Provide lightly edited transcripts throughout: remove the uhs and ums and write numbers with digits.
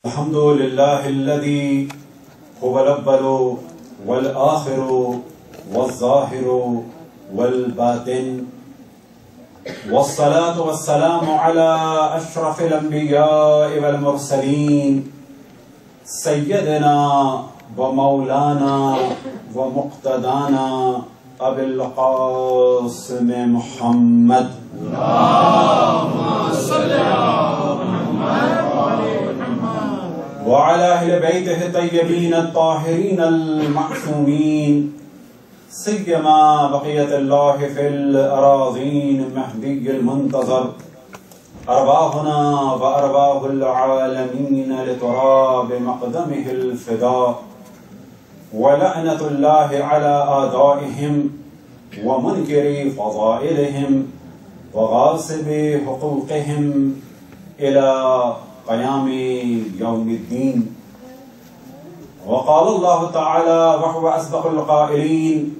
الحمد لله الذي هو الأول والآخر والظاهر والباطن، والصلاة والسلام على أشرف الأنبياء والمرسلين سيدنا ومولانا ومقتدانا أبي القاسم محمد اللهم صل على محمد وعلى أهل بيته الطيبين الطاهرين المعصومين، سيما بقية الله في الأراضين المهدي المنتظر، أرواحنا وأرواح العالمين لتراب مقدمه الفداء، ولعنة الله على أعدائهم ومنكر فضائلهم وغاصب حقوقهم إلى قيام يوم الدين. وقال الله تعالى وهو أصدق القائلين: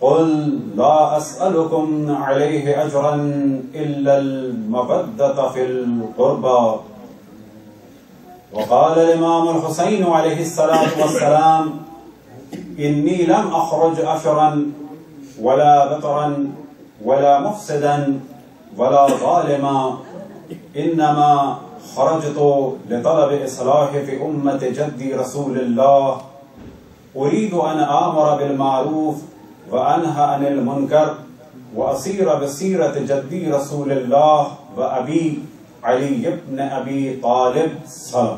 قل لا أسألكم عليه أجرا إلا المودة في القربى. وقال الإمام الحسين عليه الصلاة والسلام: إني لم أخرج أشرا ولا بطرا ولا مفسدا ولا ظالما، إنما خرجت لطلب إصلاح في أمة جدي رسول الله، أريد أن آمر بالمعروف وأنهى عن المنكر وأسير بسيرة جدي رسول الله وأبي علي بن أبي طالب صلى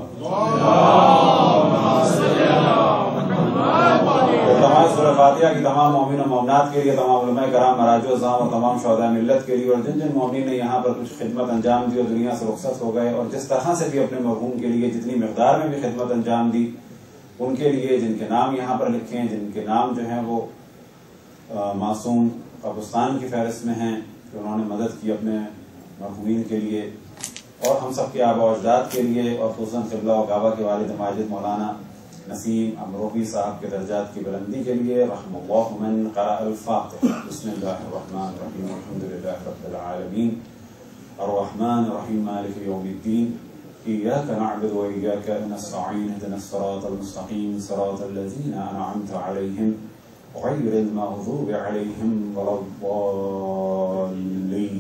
تمام سورہ فاتحہ کی تمام مومن و مومنات کے لیے، تمام علماء کرام، مراجع اعظام اور تمام شہداء ملت کے لیے، اور جن جن مومنین نے یہاں پر کچھ خدمت انجام دی اور دنیا سے رخصت ہو گئے، اور جس طرح سے بھی اپنے مرحوم کے لیے جتنی مقدار میں بھی خدمت انجام دی، ان کے لیے جن کے نام یہاں پر لکھے ہیں، جن کے نام جو ہیں وہ معصوم قبرستان کی فہرست میں ہیں کہ انہوں نے مدد کی اپنے مرحومین کے لیے، اور ہم سب کے آباء و اجداد کے لیے، اور خصوصاً قبلہ و کعبہ کے والد ماجد مولانا نسیم امروہی صاحب کے درجات کی بلندی کے لیے. رحم اللہ من قرأ الفاتحہ. بسم اللہ الرحمن الرحیم. الحمد للہ رب العالمین الرحمن الرحیم مالک یوم الدین. ایاک نعبد و ایاک نستعین. اهدنا الصراط المستقیم صراط الذین انعمت علیہم غیر المغضوب علیہم ولا الضالین.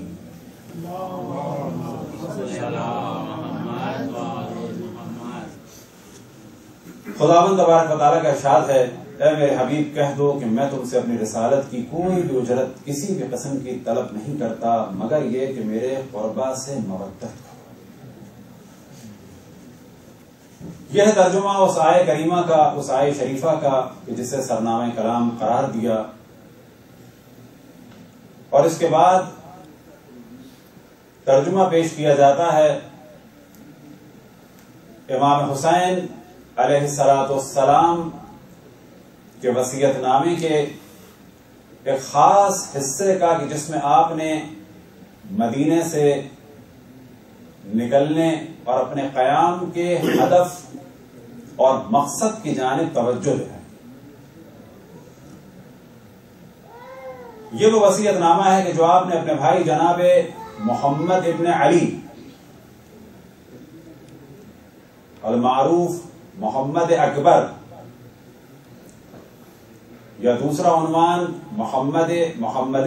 خداوند تبارک و تعالیٰ کا ارشاد ہے: اے میرے حبیب کہہ دو کہ میں تم سے اپنی رسالت کی کوئی بھی اجرت کسی بھی قسم کی طلب نہیں کرتا مگر یہ کہ میرے قربا سے مودت کرو. یہ ہے ترجمہ اس آیہ کریمہ کا، اس آیہ شریفہ کا کہ جسے سرنامہ کلام قرار دیا. اور اس کے بعد ترجمہ پیش کیا جاتا ہے امام حسین علیہ السلام کے وصیت نامے کے ایک خاص حصے کا کہ جس میں آپ نے مدینے سے نکلنے اور اپنے قیام کے ہدف اور مقصد کی جانب توجہ ہے. یہ وہ وصیت نامہ ہے کہ جو آپ نے اپنے بھائی جناب محمد ابن علی المعروف محمد اکبر، یا دوسرا عنوان محمد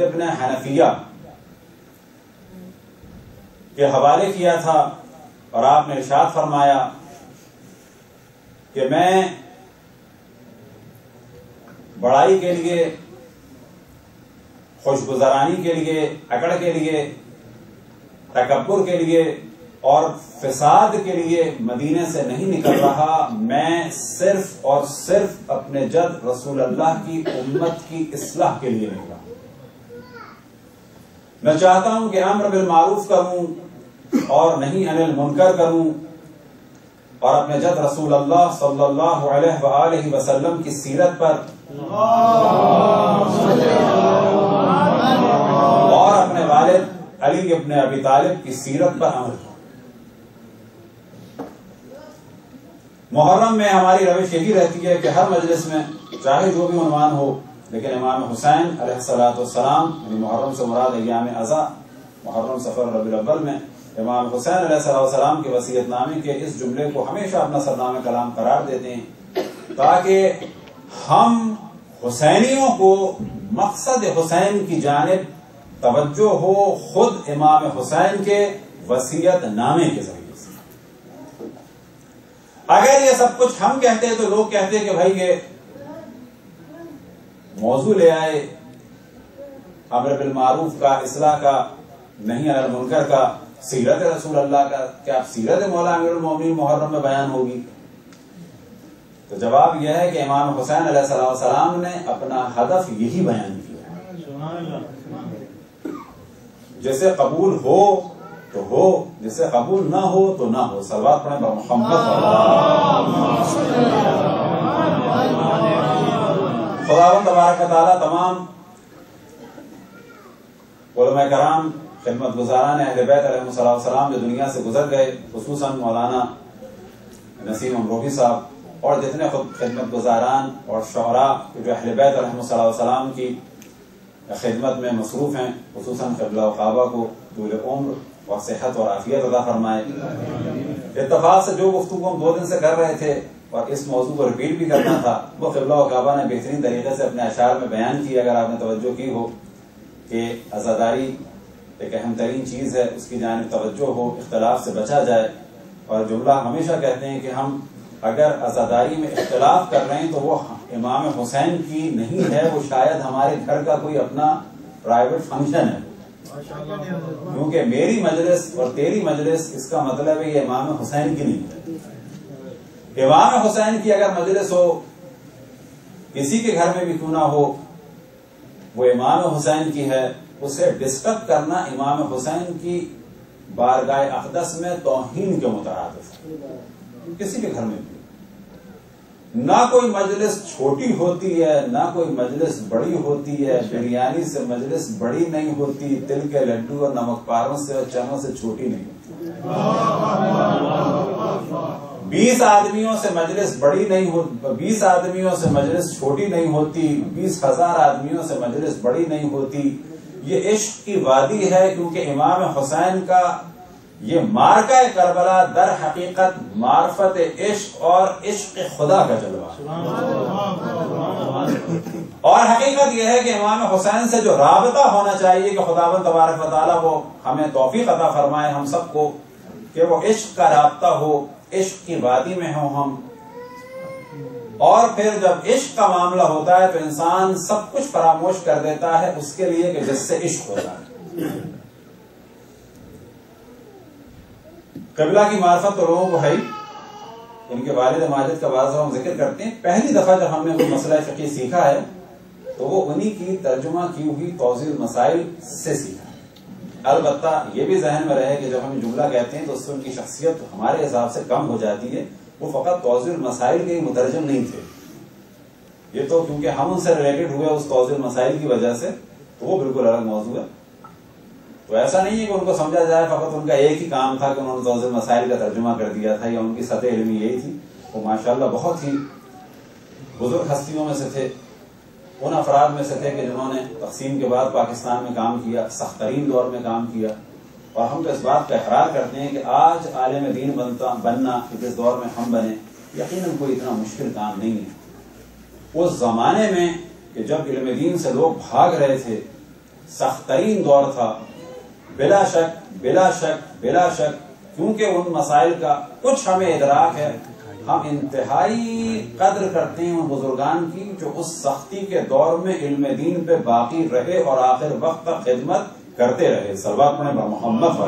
ابن حنفیہ کے حوالے کیا تھا. اور آپ نے ارشاد فرمایا کہ میں بڑائی کے لیے، خوشگزرانی کے لیے، اکڑ کے لیے، تکبر کے لیے اور فساد کے لیے مدینے سے نہیں نکل رہا. میں صرف اور صرف اپنے جد رسول اللہ کی امت کی اصلاح کے لیے نکلا. میں چاہتا ہوں کہ امر بالمعروف کروں اور نہیں عن المنکر کروں، اور اپنے جد رسول اللہ صلی اللہ علیہ وآلہ وسلم کی سیرت پر اور اپنے والد علی ابن ابی طالب کی سیرت پر عمل کروں. محرم میں ہماری روش یہی رہتی ہے کہ ہر مجلس میں چاہے جو بھی عنوان ہو، لیکن امام حسین علیہ السلام یعنی محرم سے مراد ایام ازا، محرم سفر ربیع الاول میں امام حسین علیہ السلام کے وصیت نامے کے اس جملے کو ہمیشہ اپنا سرنامہ کلام قرار دیتے ہیں تاکہ ہم حسینیوں کو مقصد حسین کی جانب توجہ ہو خود امام حسین کے وصیت نامے کے ذریعے سے۔ اگر یہ سب کچھ ہم کہتے تو لوگ کہتے کہ بھائی یہ موضوع لے آئے امر بالمعروف کا، اصلاح کا، نہی عن المنکر کا، سیرت رسول اللہ کا، کیا اب سیرت مولا امیر المومنین محرم میں بیان ہوگی؟ تو جواب یہ ہے کہ امام حسین علیہ السلام نے اپنا ہدف یہی بیان کیا، جسے قبول ہو تو ہو، جسے قبول نہ ہو تو نہ ہو۔ صلوات پڑھیں بر محمد۔ خداوند تبارک و تعالیٰ تمام علماء کرام، خدمت گزاران اہل بیت علیہ السلام جو دنیا سے گزر گئے، خصوصاً مولانا نسیم امروہی صاحب اور جتنے خدمت گزاران اور شعراء جو اہل بیت علیہ السلام کی خدمت میں مصروف ہیں، خصوصاً قبلہ و کعبہ کو طول عمر اور صحت اور عافیت عطا فرمائے۔ اتفاق سے جو گفتگو ہم 2 دن سے کر رہے تھے اور اس موضوع کو ریپیٹ بھی کرنا تھا، وہ قبلہ و کعبہ نے بہترین طریقے سے اپنے اشعار میں بیان کی۔ اگر آپ نے توجہ کی ہو کہ عزاداری ایک اہم ترین چیز ہے، اس کی جانب توجہ ہو، اختلاف سے بچا جائے، اور جملہ ہمیشہ کہتے ہیں کہ ہم اگر عزاداری میں اختلاف کر رہے ہیں تو وہ امام حسین کی نہیں ہے، وہ شاید ہمارے گھر کا کوئی اپنا پرائیویٹ فنکشن ہے، کیونکہ میری مجلس اور تیری مجلس اس کا مطلب ہے یہ امام حسین کی نہیں ہے۔ امام حسین کی اگر مجلس ہو، کسی کے گھر میں بھی کیوں نہ ہو، وہ امام حسین کی ہے، اسے ڈسٹرب کرنا امام حسین کی بارگاہ اقدس میں توہین کے مترادف ہے۔ کسی کے گھر میں بھی نہ کوئی مجلس چھوٹی ہوتی ہے، نہ کوئی مجلس بڑی ہوتی ہے، بریانی سے مجلس بڑی نہیں ہوتی، تل کے لڈو اور نمک پاروں سے اور چنوں سے چھوٹی نہیں ہوتی۔ 20 آدمیوں سے مجلس بڑی نہیں ہوتی، 20 آدمیوں سے مجلس چھوٹی نہیں ہوتی، 20,000 آدمیوں سے مجلس بڑی نہیں ہوتی۔ یہ عشق کی وادی ہے، کیونکہ امام حسین کا یہ مارکہ کربلا در حقیقت معرفت عشق اور عشق خدا کا جلوہ، اور حقیقت یہ ہے کہ امام حسین سے جو رابطہ ہونا چاہیے کہ خداوند تبارک و تعالیٰ وہ ہمیں توفیق عطا فرمائے ہم سب کو کہ وہ عشق کا رابطہ ہو، عشق کی وادی میں ہوں ہم، اور پھر جب عشق کا معاملہ ہوتا ہے تو انسان سب کچھ فراموش کر دیتا ہے اس کے لیے کہ جس سے عشق ہوتا ہے۔ قبلہ کی معرفت تو لوگوں کو ہے ہی، ان کے والد ماجد کا بعض ہم ذکر کرتے ہیں۔ پہلی دفعہ جب ہم نے کوئی مسئلہ فقہی سیکھا ہے تو وہ انہی کی ترجمہ کی ہوئی توضیح المسائل سے سیکھا ہے۔ البتہ یہ بھی ذہن میں رہے کہ جب ہم جملہ کہتے ہیں تو اس سے ان کی شخصیت ہمارے حساب سے کم ہو جاتی ہے، وہ فقط توضیح المسائل کے مترجم نہیں تھے، یہ تو کیونکہ ہم ان سے ریلیٹڈ ہوئے اس توضیح المسائل کی وجہ سے، تو وہ بالکل الگ موضوع ہے۔ تو ایسا نہیں ہے کہ ان کو سمجھا جائے فقط ان کا ایک ہی کام تھا کہ انہوں نے توضیح المسائل کا ترجمہ کر دیا تھا، یا ان کی سطح علمی یہی تھی۔ وہ ماشاءاللہ بہت ہی بزرگ ہستیوں میں سے تھے، ان افراد میں سے تھے کہ جنہوں نے تقسیم کے بعد پاکستان میں کام کیا، سخت ترین دور میں کام کیا، اور ہم تو اس بات کا اقرار کرتے ہیں کہ آج عالم دین بننا جس دور میں ہم بنے یقیناً کوئی اتنا مشکل کام نہیں ہے۔ اس زمانے میں کہ جب علم دین سے لوگ بھاگ رہے تھے، سخت ترین دور تھا، بلا شک بلا شک بلا شک، کیونکہ ان مسائل کا کچھ ہمیں ادراک ہے، ہم انتہائی قدر کرتے ہیں ان بزرگان کی جو اس سختی کے دور میں علم دین پہ باقی رہے اور آخر وقت تک خدمت کرتے رہے۔ صلوات پڑھیں بر محمد۔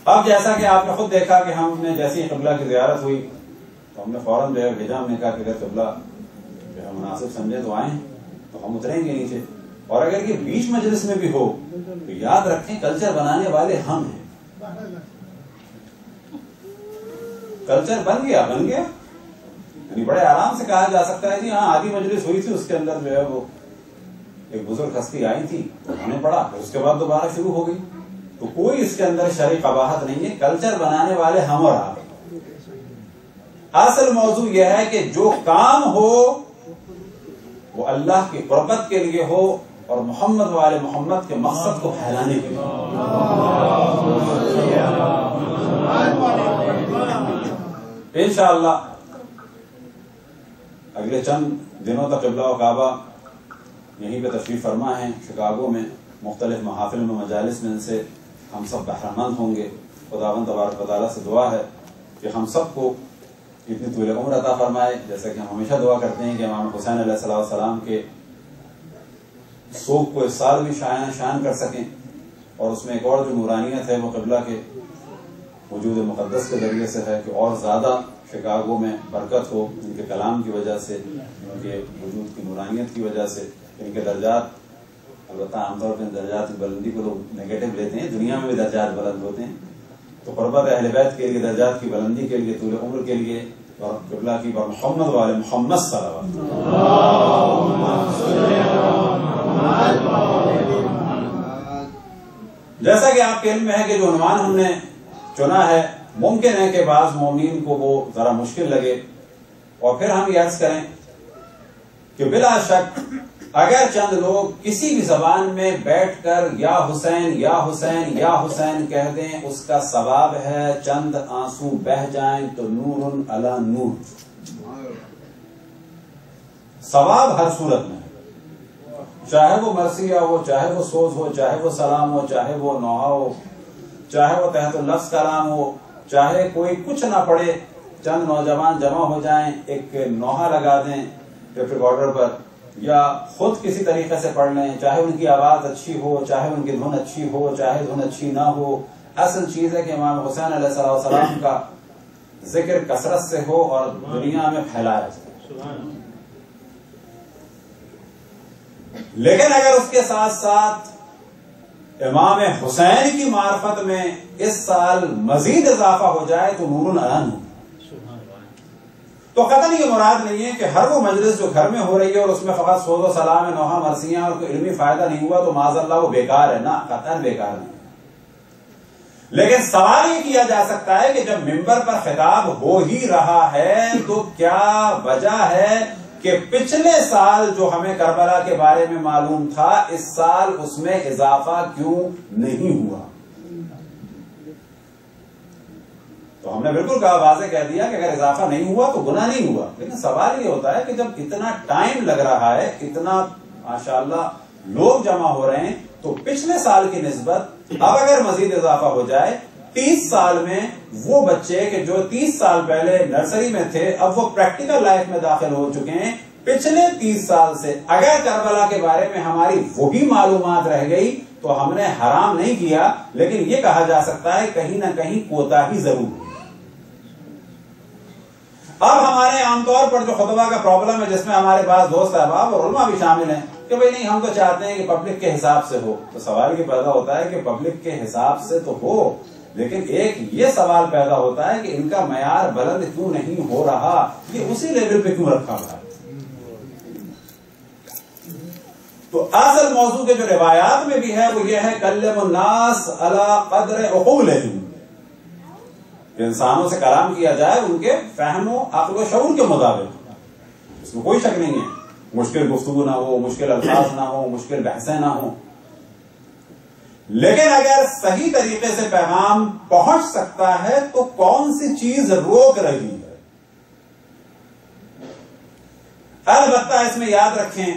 اب جیسا کہ آپ نے خود دیکھا کہ ہم نے جیسی قبلہ کی زیارت ہوئی تو ہم نے فوراً جو ہے بھیجا، ہم نے کہا کہ اگر قبلہ جو ہے مناسب سمجھے تو آئیں، تو ہم اتریں گے نیچے، اور اگر یہ بیچ مجلس میں بھی ہو تو یاد رکھیں کلچر بنانے والے ہم ہیں۔ کلچر بن گیا یعنی بڑے آرام سے کہا جا سکتا ہے جی ہاں آدھی مجلس ہوئی تھی، اس کے اندر جو ہے وہ ایک بزرگ ہستی آئی تھی، انہوں نے پڑھا، پھر اس کے بعد دوبارہ شروع ہو گئی، تو کوئی اس کے اندر شرعی قباحت نہیں ہے۔ کلچر بنانے والے ہم اور آپ۔ اصل موضوع یہ ہے کہ جو کام ہو وہ اللہ کی قربت کے لیے ہو اور محمد والے محمد کے مقصد کو پھیلانے کے لیے. انشاءاللہ اگلے چند دنوں تک قبلہ و کعبہ یہیں پہ تشریف فرما ہے شکاگو میں. مختلف محافل میں مجالس میں ان سے ہم سب بہرمند ہوں گے. خداوند تبارک و تعالیٰ سے دعا ہے کہ ہم سب کو اتنی طول عمر عطا فرمائے، جیسا کہ ہم ہمیشہ دعا کرتے ہیں کہ امام حسین علیہ السلام کے سوگ کو اس سال بھی شائن کر سکیں. اور اس میں ایک اور جو نورانیت ہے وہ قبلہ کے وجود مقدس کے ذریعے سے ہے کہ اور زیادہ شکاگو میں برکت ہو ان کے کلام کی وجہ سے، ان کے وجود کی نورانیت کی وجہ سے. ان کے درجات، البتہ عام طور پہ درجات کی بلندی کو لوگ نیگیٹو لیتے ہیں، دنیا میں بھی درجات بلند ہوتے ہیں. تو قربت اہل بیت کے لیے، درجات کی بلندی کے لیے، طول عمر کے لیے اور قبلہ کی بر محمد والے محمد صلوات. جیسا کہ آپ کے علم میں ہے کہ جو عنوان ہم نے چنا ہے، ممکن ہے کہ بعض مومنین کو وہ ذرا مشکل لگے، اور پھر ہم یہ عرض کریں کہ بلا شک اگر چند لوگ کسی بھی زبان میں بیٹھ کر یا حسین یا حسین یا حسین کہہ دیں، اس کا ثواب ہے چند آنسو بہ جائیں تو نور علی نور. ثواب ہر صورت میں، چاہے وہ مرثیہ ہو، چاہے وہ سوز ہو، چاہے وہ سلام ہو، چاہے وہ نوحہ ہو، چاہے وہ تحت اللفظ کلام ہو، چاہے کوئی کچھ نہ پڑے، چند نوجوان جمع ہو جائیں، ایک نوحہ لگا دیں ٹیپ ریکارڈر پر، یا خود کسی طریقے سے پڑھ لیں، چاہے ان کی آواز اچھی ہو، چاہے ان کی دھن اچھی ہو، چاہے دھن اچھی نہ ہو. اصل چیز ہے کہ امام حسین علیہ السلام کا ذکر کثرت سے ہو اور دنیا میں پھیلایا جائے. لیکن اگر اس کے ساتھ ساتھ امام حسین کی معرفت میں اس سال مزید اضافہ ہو جائے تو نور علی نور. تو قطعاً یہ مراد نہیں ہے کہ ہر وہ مجلس جو گھر میں ہو رہی ہے اور اس میں فقط سوز و سلام ہے، نوحہ مرثیہ اور کوئی علمی فائدہ نہیں ہوا تو معاذ اللہ وہ بیکار ہے. نہ، قطعاً بیکار نہیں. لیکن سوال یہ کیا جا سکتا ہے کہ جب ممبر پر خطاب ہو ہی رہا ہے تو کیا وجہ ہے کہ پچھلے سال جو ہمیں کربلا کے بارے میں معلوم تھا اس سال اس میں اضافہ کیوں نہیں ہوا؟ تو ہم نے بالکل کہا، واضح کہہ دیا کہ اگر اضافہ نہیں ہوا تو گناہ نہیں ہوا. لیکن سوال یہ ہوتا ہے کہ جب اتنا ٹائم لگ رہا ہے، اتنا ماشاءاللہ لوگ جمع ہو رہے ہیں، تو پچھلے سال کی نسبت اب اگر مزید اضافہ ہو جائے، 30 سال میں وہ بچے کہ جو 30 سال پہلے نرسری میں تھے اب وہ پریکٹیکل لائف میں داخل ہو چکے ہیں، پچھلے 30 سال سے اگر کربلا کے بارے میں ہماری وہی معلومات رہ گئی تو ہم نے حرام نہیں کیا، لیکن یہ کہا جا سکتا ہے کہیں نہ کہیں کوتاہی ضرور ہوئی. اب ہمارے عام طور پر جو خطبہ کا پرابلم ہے، جس میں ہمارے پاس دوست احباب اور علماء بھی شامل ہیں کہ بھئی نہیں، ہم تو چاہتے ہیں کہ پبلک کے حساب سے ہو. تو سوال یہ پیدا ہوتا ہے کہ پبلک کے حساب سے تو ہو، لیکن ایک یہ سوال پیدا ہوتا ہے کہ ان کا معیار بلند کیوں نہیں ہو رہا، یہ اسی لیول پہ کیوں رکھا ہوا ہے. تو اصل موضوع کے جو روایات میں بھی ہے وہ یہ ہے کلم الناس علی قدر عقولہم، کہ انسانوں سے کلام کیا جائے ان کے فہم و عقل و شعور کے مطابق. اس میں کوئی شک نہیں ہے، مشکل گفتگو نہ ہو، مشکل الفاظ نہ ہو، مشکل بحثیں نہ ہوں. لیکن اگر صحیح طریقے سے پیغام پہنچ سکتا ہے تو کون سی چیز روک رہی ہے؟ البتہ اس میں یاد رکھیں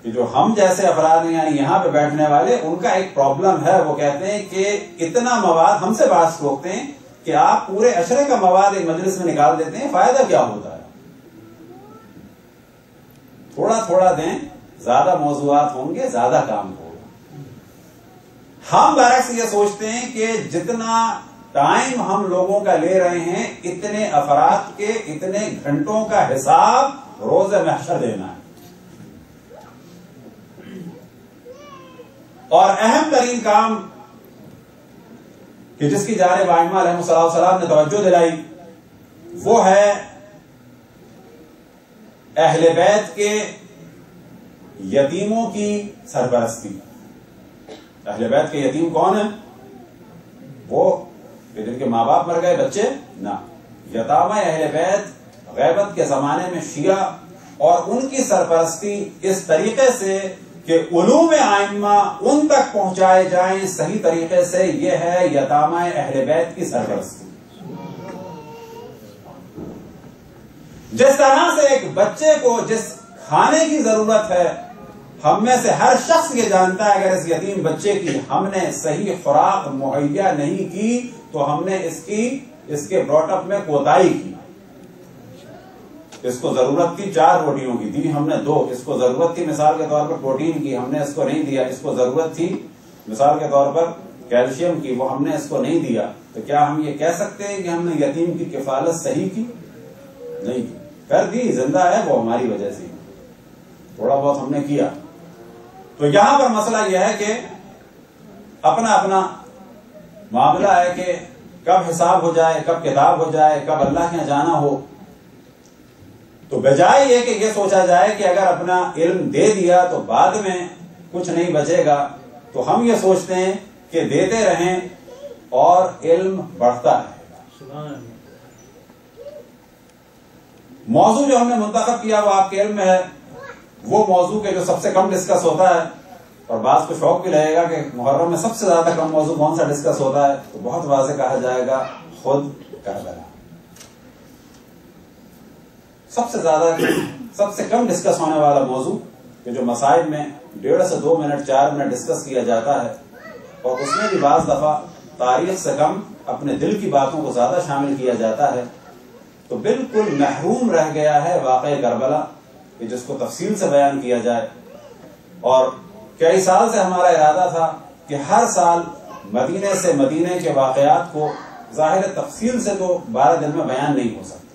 کہ جو ہم جیسے افراد ہیں، یعنی یہاں پہ بیٹھنے والے، ان کا ایک پرابلم ہے. وہ کہتے ہیں کہ اتنا مواد ہم سے بات روکتے ہیں کہ آپ پورے عشرے کا مواد ایک مجلس میں نکال دیتے ہیں، فائدہ کیا ہوتا ہے؟ تھوڑا تھوڑا دیں، زیادہ موضوعات ہوں گے، زیادہ کام ہوگا. ہم برعکس یہ سوچتے ہیں کہ جتنا ٹائم ہم لوگوں کا لے رہے ہیں، اتنے افراد کے اتنے گھنٹوں کا حساب روز محشر دینا ہے. اور اہم ترین کام کہ جس کی جانب ائمہ علیہ السلام نے توجہ دلائی وہ ہے اہل بیت کے یتیموں کی سرپرستی. اہل بیت کے یتیم کون ہیں؟ وہ جن کے ماں باپ مر گئے بچے نہ. یتامہ اہل بیت غیبت کے زمانے میں شیعہ اور ان کی سرپرستی اس طریقے سے کہ علوم ائمہ ان تک پہنچائے جائیں صحیح طریقے سے، یہ ہے یتامہ اہل بیت کی سرپرستی۔ جس طرح سے ایک بچے کو جس کھانے کی ضرورت ہے، ہم میں سے ہر شخص یہ جانتا ہے اگر اس یتیم بچے کی ہم نے صحیح خوراک مہیا نہیں کی تو ہم نے اس کے براٹ اپ میں کوتاہی کی۔ اس کو ضرورت تھی 4 روٹیوں کی، دی ہم نے 2۔ اس کو ضرورت تھی مثال کے طور پر پروٹین کی، ہم نے اس کو نہیں دیا۔ اس کو ضرورت تھی مثال کے طور پر کیلشیم کی، وہ ہم نے اس کو نہیں دیا۔ تو کیا ہم یہ کہہ سکتے ہیں کہ ہم نے یتیم کی کفالت صحیح کی؟ نہیں کی، کر دی، زندہ ہے وہ ہماری وجہ سے، تھوڑا بہت ہم نے کیا۔ تو یہاں پر مسئلہ یہ ہے کہ اپنا اپنا معاملہ ہے کہ کب حساب ہو جائے، کب کتاب ہو جائے، کب اللہ کے یہاں جانا ہو۔ تو بجائے یہ کہ یہ سوچا جائے کہ اگر اپنا علم دے دیا تو بعد میں کچھ نہیں بچے گا، تو ہم یہ سوچتے ہیں کہ دیتے رہیں اور علم بڑھتا ہے۔ موضوع جو ہم نے منتخب کیا وہ آپ کے علم میں ہے، وہ موضوع کے جو سب سے کم ڈسکس ہوتا ہے، اور بعض کو شوق بھی رہے گا کہ محرم میں سب سے زیادہ کم موضوع کون سا ڈسکس ہوتا ہے، تو بہت واضح کہا جائے گا خود کربلا۔ سب سے زیادہ سب سے کم ڈسکس ہونے والا موضوع کہ جو مسائل میں 1.5 سے 2 منٹ 4 منٹ ڈسکس کیا جاتا ہے، اور اس میں بھی بعض دفعہ تاریخ سے کم اپنے دل کی باتوں کو زیادہ شامل کیا جاتا ہے، تو بالکل محروم رہ گیا ہے واقعہ کربلا کہ جس کو تفصیل سے بیان کیا جائے۔ اور کئی سال سے ہمارا ارادہ تھا کہ ہر سال مدینے سے مدینے کے واقعات کو ظاہر تفصیل سے تو 12 دن میں بیان نہیں ہو سکتا،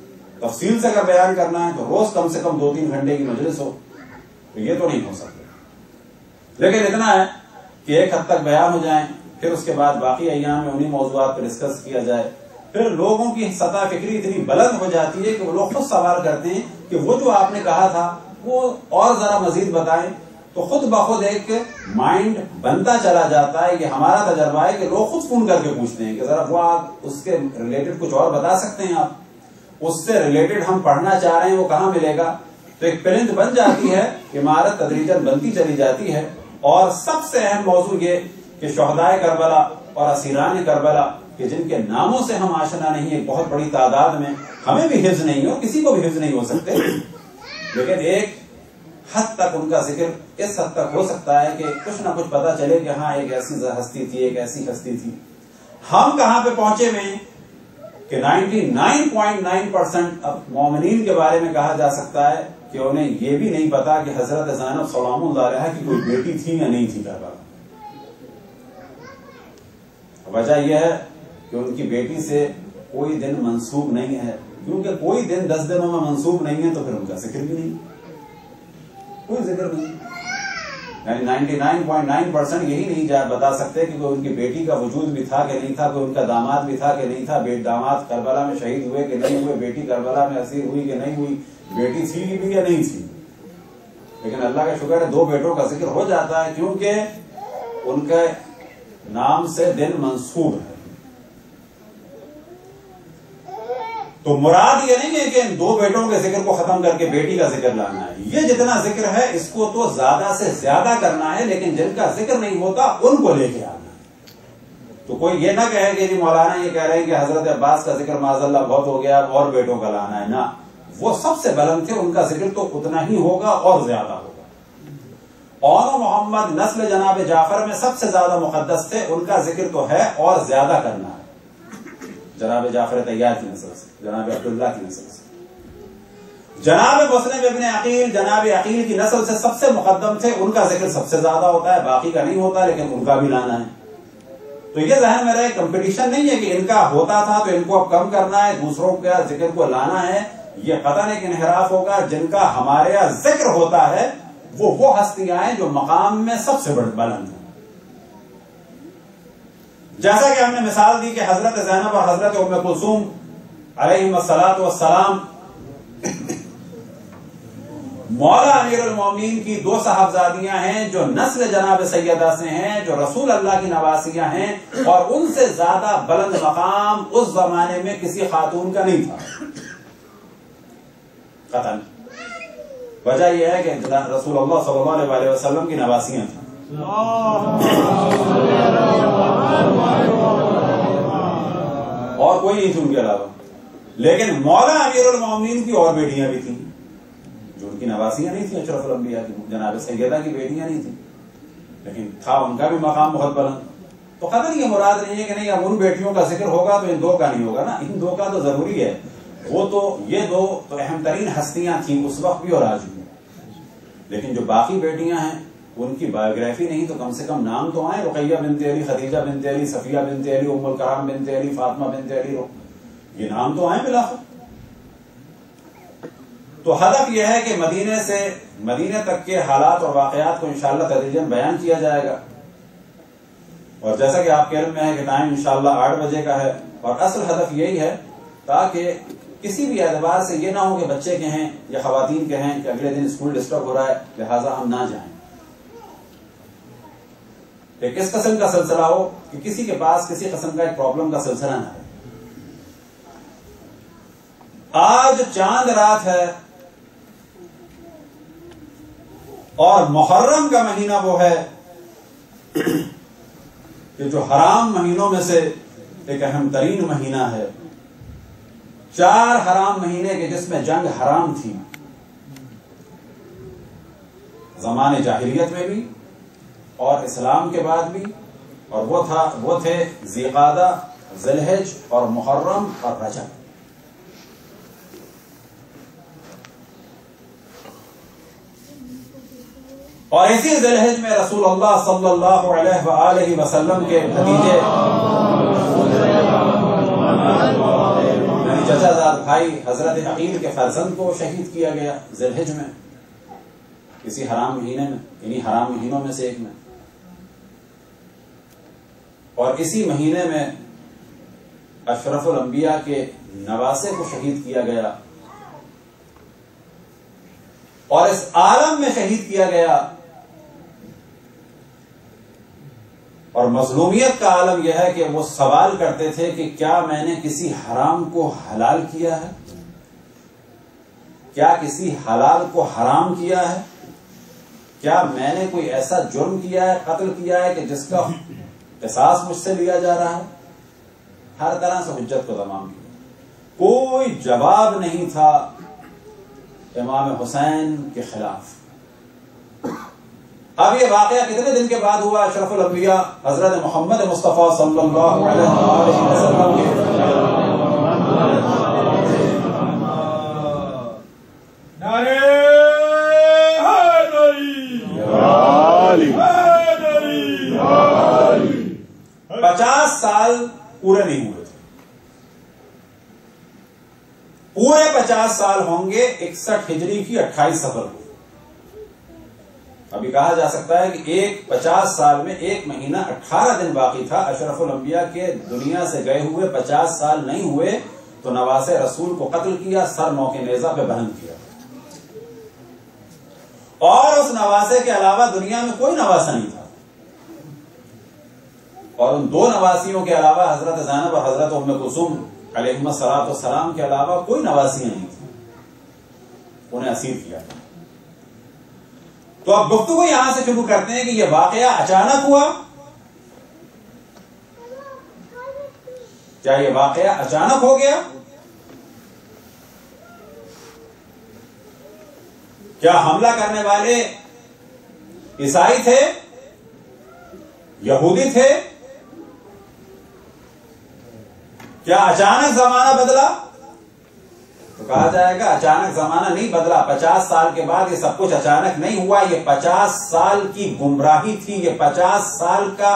تفصیل سے اگر بیان کرنا ہے تو روز کم سے کم 2-3 گھنٹے کی مجلس ہو، تو یہ تو نہیں ہو سکتا۔ لیکن اتنا ہے کہ ایک حد تک بیان ہو جائیں، پھر اس کے بعد باقی ایام میں انہی موضوعات پہ ڈسکس کیا جائے۔ پھر لوگوں کی سطح فکری اتنی بلند ہو جاتی ہے کہ وہ لوگ خود سوال کرتے ہیں کہ وہ جو آپ نے کہا تھا وہ اور ذرا مزید بتائیں، تو خود بخود ایک مائنڈ بنتا چلا جاتا ہے۔ یہ ہمارا تجربہ ہے کہ لوگ خود فون کر کے پوچھتے ہیں کہ ذرا وہ آپ اس کے ریلیٹڈ کچھ اور بتا سکتے ہیں، آپ اس سے ریلیٹڈ ہم پڑھنا چاہ رہے ہیں، وہ کہاں ملے گا؟ تو ایک پلنٹ بن جاتی ہے، عمارت تدریجاً بنتی چلی جاتی ہے۔ اور سب سے اہم موضوع یہ کہ شہدائے کربلا اور اسیران کربلا کہ جن کے ناموں سے ہم آشنا نہیں، ایک بہت بڑی تعداد میں ہمیں بھی حفظ نہیں ہو، کسی کو بھی حفظ نہیں ہو سکتے، لیکن ایک حد تک ان کا ذکر اس حد تک ہو سکتا ہے کہ کچھ نہ کچھ پتا چلے کہ ہاں ایک ایسی ہستی تھی، ایک ایسی ہستی تھی۔ ہم کہاں پہ پہنچے میں کہ 99.9% اب مومنین کے بارے میں کہا جا سکتا ہے کہ انہیں یہ بھی نہیں پتا کہ حضرت زینب سلام اللہ علیہا کی کوئی بیٹی تھی یا نہیں تھی کربلا۔ وجہ یہ ہے کہ ان کی بیٹی سے کوئی دن منسوب نہیں ہے، کیونکہ کوئی دن 10 دنوں میں منسوب نہیں ہے تو پھر ان کا ذکر بھی نہیں، کوئی ذکر نہیں۔ یعنی 99.9% یہی نہیں بتا سکتے کہ کوئی ان کی بیٹی کا وجود بھی تھا کہ نہیں تھا، کوئی ان کا داماد بھی تھا کہ نہیں تھا، داماد کربلا میں شہید ہوئے کہ نہیں ہوئے، بیٹی کربلا میں اسیر ہوئی کہ نہیں ہوئی، بیٹی تھی بھی یا نہیں تھی۔ لیکن اللہ کا شکر ہے 2 بیٹوں کا ذکر ہو جاتا ہے، کیونکہ ان کے نام سے دن منسوب ہے۔ تو مراد یہ نہیں ہے کہ ان 2 بیٹوں کے ذکر کو ختم کر کے بیٹی کا ذکر لانا ہے، یہ جتنا ذکر ہے اس کو تو زیادہ سے زیادہ کرنا ہے، لیکن جن کا ذکر نہیں ہوتا ان کو لے کے آنا ہے۔ تو کوئی یہ نہ کہے کہ جی مولانا یہ کہہ رہے ہیں کہ حضرت عباس کا ذکر معاذ اللہ بہت ہو گیا، اور بیٹوں کا لانا ہے، نہ، وہ سب سے بلند تھے، ان کا ذکر تو اتنا ہی ہوگا اور زیادہ ہوگا۔ اور محمد نسل جناب جعفر میں سب سے زیادہ مقدس تھے، ان کا ذکر تو ہے اور زیادہ کرنا ہے، جناب جعفر طیار کی نسل سے، جناب عبداللہ کی نسل سے۔ جناب مسلم ابن عقیل جناب عقیل کی نسل سے سب سے مقدم تھے، ان کا ذکر سب سے زیادہ ہوتا ہے، باقی کا نہیں ہوتا، لیکن ان کا بھی لانا ہے۔ تو یہ ذہن میں رہے، کمپٹیشن نہیں ہے کہ ان کا ہوتا تھا تو ان کو اب کم کرنا ہے، دوسروں کا ذکر کو لانا ہے، یہ قطعاً ایک انحراف ہوگا۔ جن کا ہمارے یہاں ذکر ہوتا ہے وہ ہستیاں ہیں جو مقام میں سب سے بلند ہیں۔ جیسا کہ ہم نے مثال دی کہ حضرت زینب اور حضرت ام کلثوم علیہم الصلاۃ والسلام مولا امیر المومنین کی 2 صاحبزادیاں ہیں جو نسل جناب سیدہ سے ہیں، جو رسول اللہ کی نواسیاں ہیں، اور ان سے زیادہ بلند مقام اس زمانے میں کسی خاتون کا نہیں تھا۔ قتل. وجہ یہ ہے کہ رسول اللہ صلی اللہ علیہ وسلم کی نواسیاں تھیں. اور کوئی نہیں تھی ان کے علاوہ. لیکن مولا امیر المومنین کی اور بیٹیاں بھی تھیں جو ان کی نواسیاں نہیں تھیں, اشرف الانبیاء کی, جناب سیدہ کی بیٹیاں نہیں تھیں, لیکن تھا ان کا بھی مقام بہت بلند. تو قدر یہ مراد نہیں ہے کہ نہیں اب ان بیٹیوں کا ذکر ہوگا تو ان دو کا نہیں ہوگا نا, ان دو کا تو ضروری ہے. وہ تو یہ دو تو اہم ترین ہستیاں تھیں اس وقت بھی اور آج بھی, لیکن جو باقی بیٹیاں ہیں ان کی بایوگرافی نہیں تو کم سے کم نام تو آئے. رقیہ بنت علی, خدیجہ بنت علی, صفیہ بنت علی, ام الکرام بنت علی, فاطمہ بنت علی, یہ نام تو آئے بلاخر. تو ہدف یہ ہے کہ مدینے تک کے حالات اور واقعات کو انشاءاللہ تدریجاً بیان کیا جائے گا. اور جیسا کہ آپ کے علم میں ہے کہ ٹائم انشاءاللہ 8 بجے کا ہے, اور اصل ہدف یہی ہے تاکہ کسی بھی اعتبار سے یہ نہ ہو کہ بچے کہیں یا خواتین کہیں کہ اگلے دن اسکول ڈسٹرب ہو رہا ہے لہٰذا ہم نہ جائیں. ایک اس قسم کا سلسلہ ہو کہ کسی کے پاس کسی قسم کا ایک پرابلم کا سلسلہ نہ ہو. آج چاند رات ہے اور محرم کا مہینہ وہ ہے کہ جو حرام مہینوں میں سے ایک اہم ترین مہینہ ہے. 4 حرام مہینے کے جس میں جنگ حرام تھی زمانے جاہلیت میں بھی اور اسلام کے بعد بھی, اور وہ تھے ذی قعدہ, ذی الحج اور محرم اور رجب. اور اسی ذی الحج میں رسول اللہ صلی اللہ علیہ وآلہ وسلم کے بھتیجے یعنی چچا زاد بھائی حضرت عقیل کے فرزند کو شہید کیا گیا ذی الحج میں, کسی حرام مہینے میں, یعنی حرام مہینوں میں سے ایک میں. اور اسی مہینے میں اشرف الانبیاء کے نواسے کو شہید کیا گیا, اور اس عالم میں شہید کیا گیا. اور مظلومیت کا عالم یہ ہے کہ وہ سوال کرتے تھے کہ کیا میں نے کسی حرام کو حلال کیا ہے, کیا کسی حلال کو حرام کیا ہے, کیا میں نے کوئی ایسا جرم کیا ہے, قتل کیا ہے کہ جس کا قصاص مجھ سے لیا جا رہا ہے. ہر طرح سے حجت کو تمام کیا, کوئی جواب نہیں تھا امام حسین کے خلاف. اب یہ واقعہ کتنے دن کے بعد ہوا؟ اشرف الانبیاء حضرت محمد مصطفیٰ صلی اللہ علیہ وسلم کے نعرہ حیدری 50 سال پورے نہیں ہوئے تھے. پورے 50 سال ہوں گے 61 ہجری کی 28 صفر کو. ابھی کہا جا سکتا ہے کہ 50 سال میں 1 مہینہ 18 دن باقی تھا. اشرف الانبیاء کے دنیا سے گئے ہوئے 50 سال نہیں ہوئے تو نواسے رسول کو قتل کیا, سر موقع نیزہ پہ بلند کیا. اور اس نواسے کے علاوہ دنیا میں کوئی نواسا نہیں تھا. اور ان 2 نواسیوں کے علاوہ حضرت زینب اور حضرت ام کلثوم علیہم الصلوۃ والسلام کے علاوہ کوئی نواسیاں نہیں تھیں, انہیں اسیر کیا. تو اب گفتگو یہاں سے شروع کرتے ہیں کہ یہ واقعہ اچانک ہوا, کیا یہ واقعہ اچانک ہو گیا, کیا حملہ کرنے والے عیسائی تھے, یہودی تھے, کیا اچانک زمانہ بدلا؟ تو کہا جائے گا اچانک زمانہ نہیں بدلا. 50 سال کے بعد یہ سب کچھ اچانک نہیں ہوا. یہ 50 سال کی گمراہی تھی, یہ 50 سال کا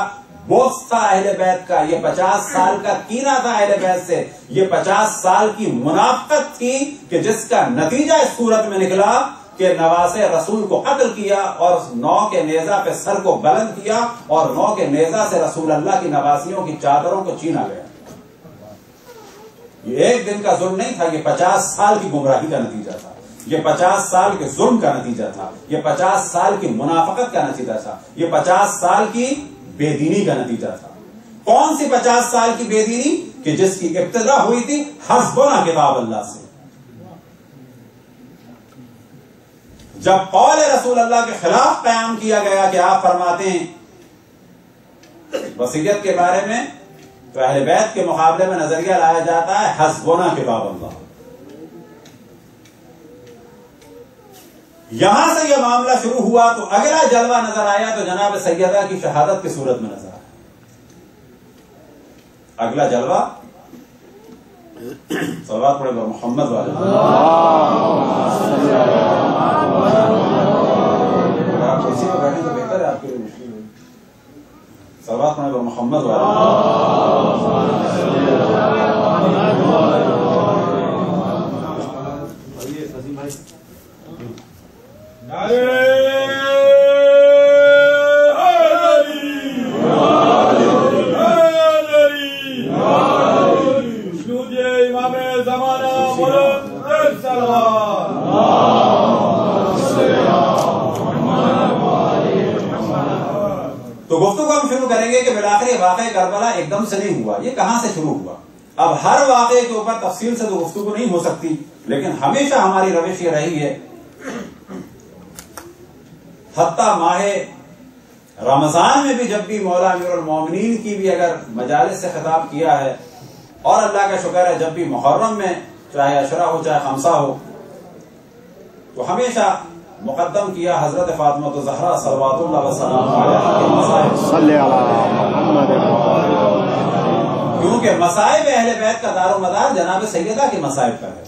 بغض تھا اہل بیت کا, یہ 50 سال کا کینہ تھا اہل بیت سے, یہ 50 سال کی منافقت تھی کہ جس کا نتیجہ اس صورت میں نکلا کہ نواسے رسول کو قتل کیا اور 9 کے نیزہ پہ سر کو بلند کیا اور 9 کے نیزہ سے رسول اللہ کی نواسیوں کی چادروں کو چھینا گیا. یہ ایک دن کا ظلم نہیں تھا, یہ 50 سال کی گمراہی کا نتیجہ تھا, یہ 50 سال کے ظلم کا نتیجہ تھا, یہ 50 سال کی منافقت کا نتیجہ تھا, یہ 50 سال کی بے دینی کا نتیجہ تھا. کون سی 50 سال کی بے دینی کہ جس کی ابتدا ہوئی تھی حسبنا کتاب اللہ سے. جب قول رسول اللہ کے خلاف قیام کیا گیا کہ آپ فرماتے ہیں وصیت کے بارے میں، تو اہل بیت کے مقابلے میں نظریہ لایا جاتا ہے حسبنا کتاب اللہ. یہاں سے یہ معاملہ شروع ہوا تو اگلا جلوہ نظر آیا تو جناب سیدہ کی شہادت کی صورت میں نظر آیا. اگلا جلوہ صلوات پڑھے پر محمد والے آپ کرسی پہ بیٹھیں تو بہتر ہے آپ کے لیے مشکل ہے. صلوات پڑھے پر محمد تو گفتگو ہم شروع کریں گے کہ بالآخر یہ واقعہ کربلا ایک دم سے نہیں ہوا. یہ کہاں سے شروع ہوا؟ اب ہر واقعے کے اوپر تفصیل سے تو گفتگو نہیں ہو سکتی، لیکن ہمیشہ ہماری روش یہ رہی ہے، حتیٰ ماہ رمضان میں بھی جب بھی مولا امیر المومنین کی بھی اگر مجالس سے خطاب کیا ہے، اور اللہ کا شکر ہے جب بھی محرم میں چاہے عشرہ ہو چاہے خمسہ ہو، تو ہمیشہ مقدم کیا حضرت فاطمہ الزہرا صلوات اللہ وسلام علیہا کے مصائب، کیونکہ مصائب اہل بیت کا دار و مدار جناب سیدہ کے مصائب کا ہے.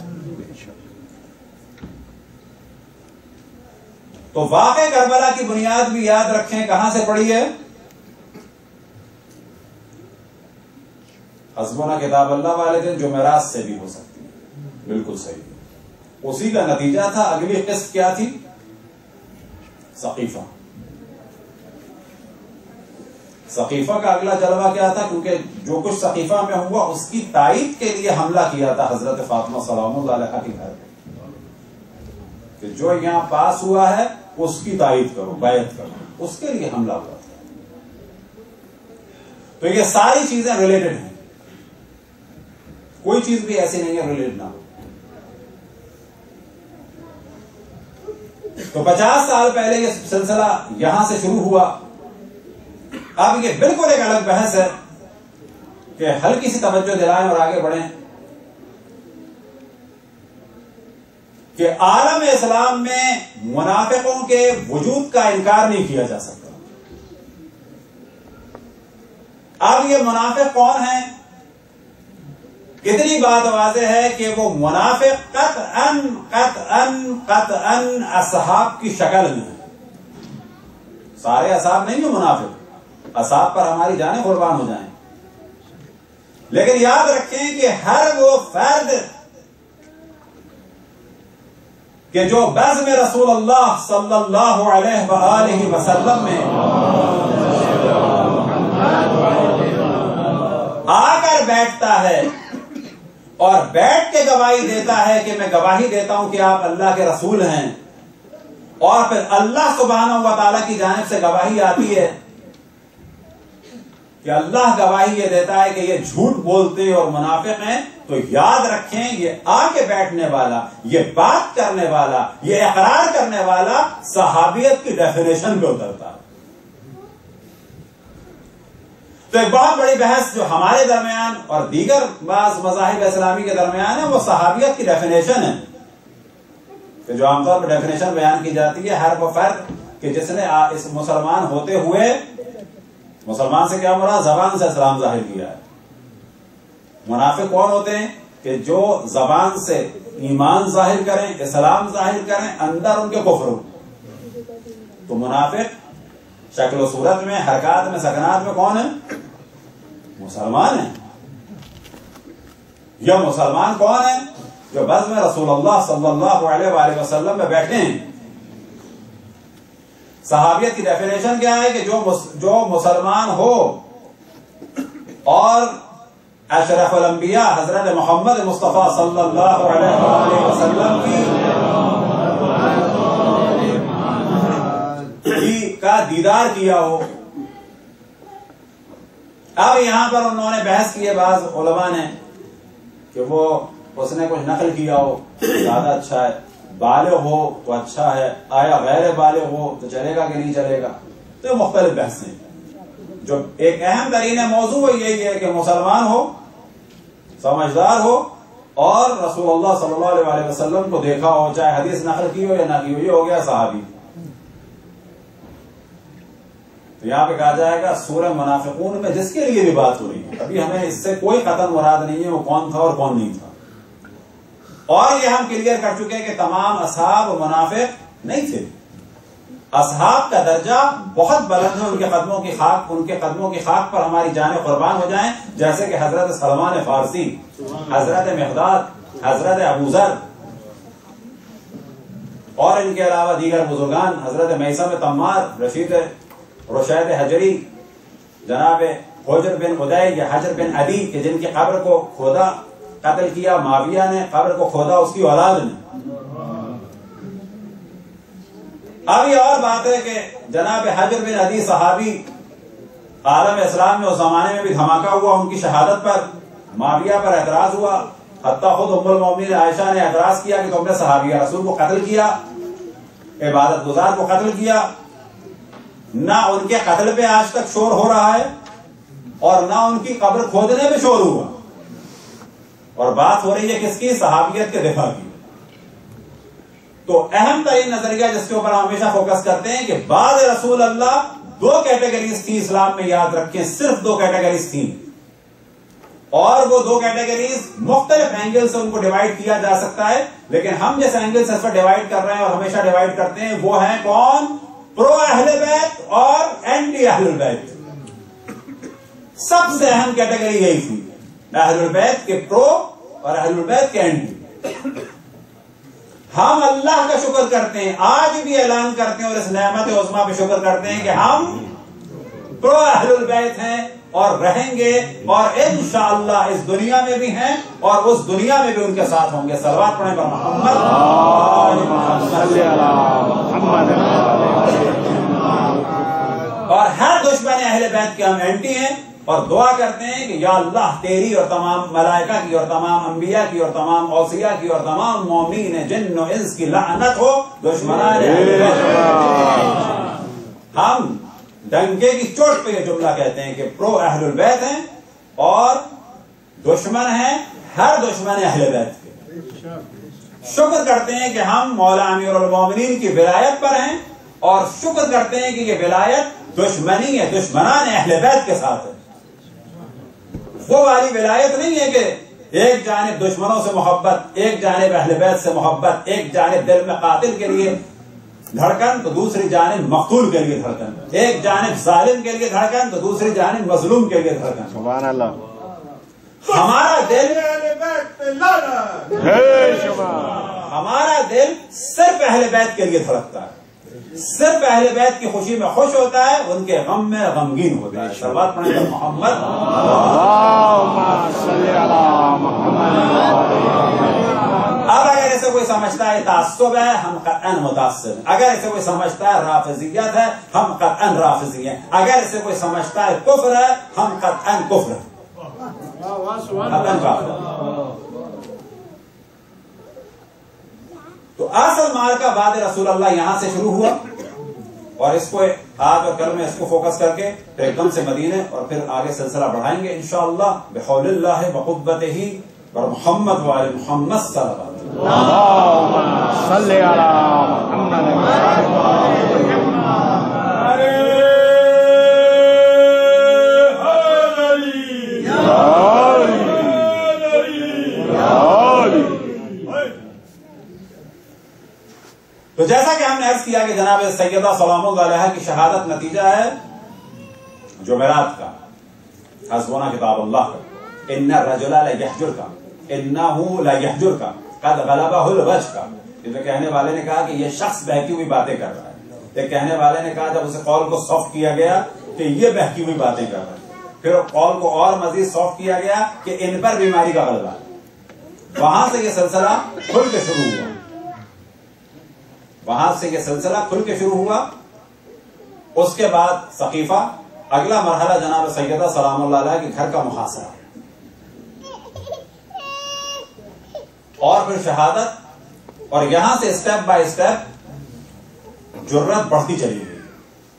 تو واقع کربلا کی بنیاد بھی یاد رکھیں کہاں سے پڑی ہے؟ حسبنا کتاب اللہ والے دن جمعرات سے بھی ہو سکتی ہے. بالکل صحیح، اسی کا نتیجہ تھا. اگلی قسط کیا تھی؟ ثقیفہ. ثقیفہ کا اگلا جلوہ کیا تھا؟ کیونکہ جو کچھ ثقیفہ میں ہوا اس کی تائید کے لیے حملہ کیا تھا حضرت فاطمہ سلام اللہ علیہا کے گھر کہ جو یہاں پاس ہوا ہے اس کی تائید کرو، بیعت کرو، اس کے لیے حملہ ہوا تھا. تو یہ ساری چیزیں ریلیٹڈ ہیں، کوئی چیز بھی ایسی نہیں ہے ریلیٹڈ نہ ہو. تو 50 سال پہلے یہ سلسلہ یہاں سے شروع ہوا. اب یہ بالکل ایک الگ بحث ہے کہ ہلکی سی توجہ دلائیں اور آگے بڑھیں کہ عالم اسلام میں منافقوں کے وجود کا انکار نہیں کیا جا سکتا. اب یہ منافق کون ہیں؟ اتنی بات واضح ہے کہ وہ منافق قطعاً اصحاب کی شکل میں ہیں. سارے اصحاب نہیں ہیں منافق، اصحاب پر ہماری جانیں قربان ہو جائیں، لیکن یاد رکھیں کہ ہر وہ فرد کہ جو بزم رسول اللہ صلی اللہ علیہ وآلہ وسلم میں آ کر بیٹھتا ہے اور بیٹھ کے گواہی دیتا ہے کہ میں گواہی دیتا ہوں کہ آپ اللہ کے رسول ہیں، اور پھر اللہ سبحانہ و تعالیٰ کی جانب سے گواہی آتی ہے کہ اللہ گواہی یہ دیتا ہے کہ یہ جھوٹ بولتے اور منافق ہیں، تو یاد رکھیں یہ آ کے بیٹھنے والا، یہ بات کرنے والا، یہ اقرار کرنے والا صحابیت کی ڈیفینیشن پہ اترتا ہے. تو ایک بہت بڑی بحث جو ہمارے درمیان اور دیگر بعض مذاہب اسلامی کے درمیان ہے وہ صحابیت کی ڈیفینیشن ہے، کہ جو عام طور پر ڈیفینیشن بیان کی جاتی ہے ہر وہ فرد کہ جس نے اس مسلمان ہوتے ہوئے، مسلمان سے کیا مراد؟ زبان سے اسلام ظاہر کیا ہے. منافق کون ہوتے ہیں؟ کہ جو زبان سے ایمان ظاہر کریں، اسلام ظاہر کریں، اندر ان کے کفر ہو. تو منافق شکل و صورت میں، حرکات میں، سکنات میں کون ہے؟ مسلمان ہیں. یا مسلمان کون ہے؟ جو بزم رسول اللہ صلی اللہ علیہ وآلہ وسلم میں بیٹھے ہیں. صحابیت کی ڈیفینیشن کیا ہے؟ کہ جو مسلمان ہو اور اشرف الانبیاء حضرت محمد مصطفیٰ صلی اللہ علیہ وآلہ وسلم کا دیدار کیا ہو. اب یہاں پر انہوں نے بحث کی ہے بعض علماء نے کہ وہ اس نے کچھ نقل کیا ہو، زیادہ اچھا ہے، بالغ ہو تو اچھا ہے، آیا غیر بالغ ہو تو چلے گا کہ نہیں چلے گا؟ تو یہ مختلف بحثیں. جو ایک اہم ترین موضوع یہی ہے کہ مسلمان ہو، سمجھدار ہو، اور رسول اللہ صلی اللہ علیہ وسلم کو دیکھا ہو، چاہے حدیث نقل کی ہو یا نہ کی ہو. یہ ہو گیا صحابی. تو یہاں پہ کہا جائے گا سورہ منافقون میں جس کے لیے بھی بات ہو رہی ہے، ابھی ہمیں اس سے کوئی قطعاً مراد نہیں ہے وہ کون تھا اور کون نہیں تھا. اور یہ ہم کلیئر کر چکے ہیں کہ تمام اصحاب منافق نہیں تھے. اصحاب کا درجہ بہت بلند ہے. ان کے قدموں کی خاک پر ہماری جانیں قربان ہو جائیں، جیسے کہ حضرت سلمان فارسی، حضرت مقداد، حضرت ابو ذر، اور ان کے علاوہ دیگر بزرگان، حضرت میثم تمار، رشید حجری، جناب حجر بن ادی یا حجر بن ابی کہ جن کی قبر کو کھودا، قتل کیا معاویہ نے، قبر کو کھودا اس کی اولاد نے. اب یہ اور بات ہے کہ جناب حجر بن ادی صحابی، عالم اسلام میں اس زمانے میں بھی دھماکہ ہوا ان کی شہادت پر، معاویہ پر اعتراض ہوا، حتیٰ خود ام المومنین عائشہ نے اعتراض کیا کہ تم نے صحابیہ رسول کو قتل کیا، عبادت گزار کو قتل کیا. نہ ان کے قتل پہ آج تک شور ہو رہا ہے اور نہ ان کی قبر کھودنے پہ شور ہوا، اور بات ہو رہی ہے کس کی؟ صحابیت کے دفاع کی. تو اہم ترین نظریہ جس کے اوپر ہم ہمیشہ فوکس کرتے ہیں کہ بعد رسول اللہ 2 کیٹیگریز تھی اسلام میں، یاد رکھیں صرف 2 کیٹیگریز تھیں، اور وہ 2 کیٹیگریز مختلف اینگل سے ان کو ڈیوائڈ کیا جا سکتا ہے، لیکن ہم جس اینگل سے اس پر ڈیوائڈ کر رہے ہیں اور ہمیشہ ڈیوائڈ کرتے ہیں وہ ہیں کون؟ پرو اہل بیت اور اینٹی اہل بیت. سب سے اہم کیٹیگری یہی تھی، اہل بیت کے پرو اور اہل بیت کے اینٹی. ہم اللہ کا شکر کرتے ہیں، آج بھی اعلان کرتے ہیں اور اس نعمت عظمیٰ پہ شکر کرتے ہیں کہ ہم پرو اہل البیت ہیں اور رہیں گے، اور انشاءاللہ اس دنیا میں بھی ہیں اور اس دنیا میں بھی ان کے ساتھ ہوں گے. صلوات پڑھیں محمد. اور ہر دشمن اہل بیت کے ہم اینٹی ہیں، اور دعا کرتے ہیں کہ یا اللہ تیری اور تمام ملائکہ کی اور تمام انبیاء کی اور تمام اوصیاء کی اور تمام مومنین جن و انس کی لعنت ہو دشمنان اہل بیت. ہم ڈنکے کی چوٹ پہ یہ جملہ کہتے ہیں کہ پرو اہل البیت ہیں اور دشمن ہیں ہر دشمن اہل بیت کے. شکر کرتے ہیں کہ ہم مولا امیر المومنین کی ولایت پر ہیں، اور شکر کرتے ہیں کہ یہ ولایت دشمنی ہے، دشمنان اہل بیت کے ساتھ ہے. وہ والی ولایت نہیں ہے کہ ایک جانب دشمنوں سے محبت، ایک جانب اہل بیت سے محبت، ایک جانب دل میں قاتل کے لیے دھڑکن تو دوسری جانب مقتول کے لیے دھڑکن، ایک جانب ظالم کے لیے دھڑکن تو دوسری جانب مظلوم کے لیے دھڑکن. سبحان اللہ. ہمارا دل صرف اہل بیت کے لیے دھڑکتا ہے، صرف اہل بیت کی خوشی میں خوش ہوتا ہے، ان کے غم میں غمگین ہوتا ہے. صلوات پڑھیں گے محمد. اب اگر اسے کوئی سمجھتا ہے تعصب ہے، ہم قطعاً متعصب ہیں. اگر اسے کوئی سمجھتا ہے رافضیت ہے، ہم قطعاً رافضی ہیں. اگر اسے کوئی سمجھتا ہے کفر ہے، ہم قطعاً کفر ہیں. تو اصل مارکا بعد رسول اللہ یہاں سے شروع ہوا، اور اس کو آج اور کل میں اس کو فوکس کر کے پھر ایک دم سے مدینے اور پھر آگے سلسلہ بڑھائیں گے انشاءاللہ بحول اللہ وقوتہ اور محمد وآل محمد صلی اللہ علیہ وسلم. اللہم صلی علی محمد. تو جیسا کہ ہم نے عرض کیا کہ جناب سیدہ سلام اللہ علیہا کی شہادت نتیجہ ہے جمعرات کا، حسبنا کتاب اللہ کا، ان الرجل لیحجر کا، انہ لیحجر کا، قد غلبہ الوجہ کا. یہ کہنے والے نے کہا کہ یہ شخص بہکی ہوئی باتیں کر رہا ہے. ایک کہنے والے نے کہا جب اسے قول کو سافٹ کیا گیا کہ یہ بہکی ہوئی باتیں کر رہا ہے، پھر قول کو اور مزید سافٹ کیا گیا کہ ان پر بیماری کا غلبہ ہے. وہاں سے یہ سلسلہ کھل کے شروع ہوا، وہاں سے یہ سلسلہ کھل کے شروع ہوا. اس کے بعد ثقیفہ، اگلا مرحلہ جناب سیدہ سلام اللہ علیہ کے گھر کا محاصرہ، اور پھر شہادت، اور یہاں سے اسٹیپ بائی اسٹیپ جرت بڑھتی چلی گئی.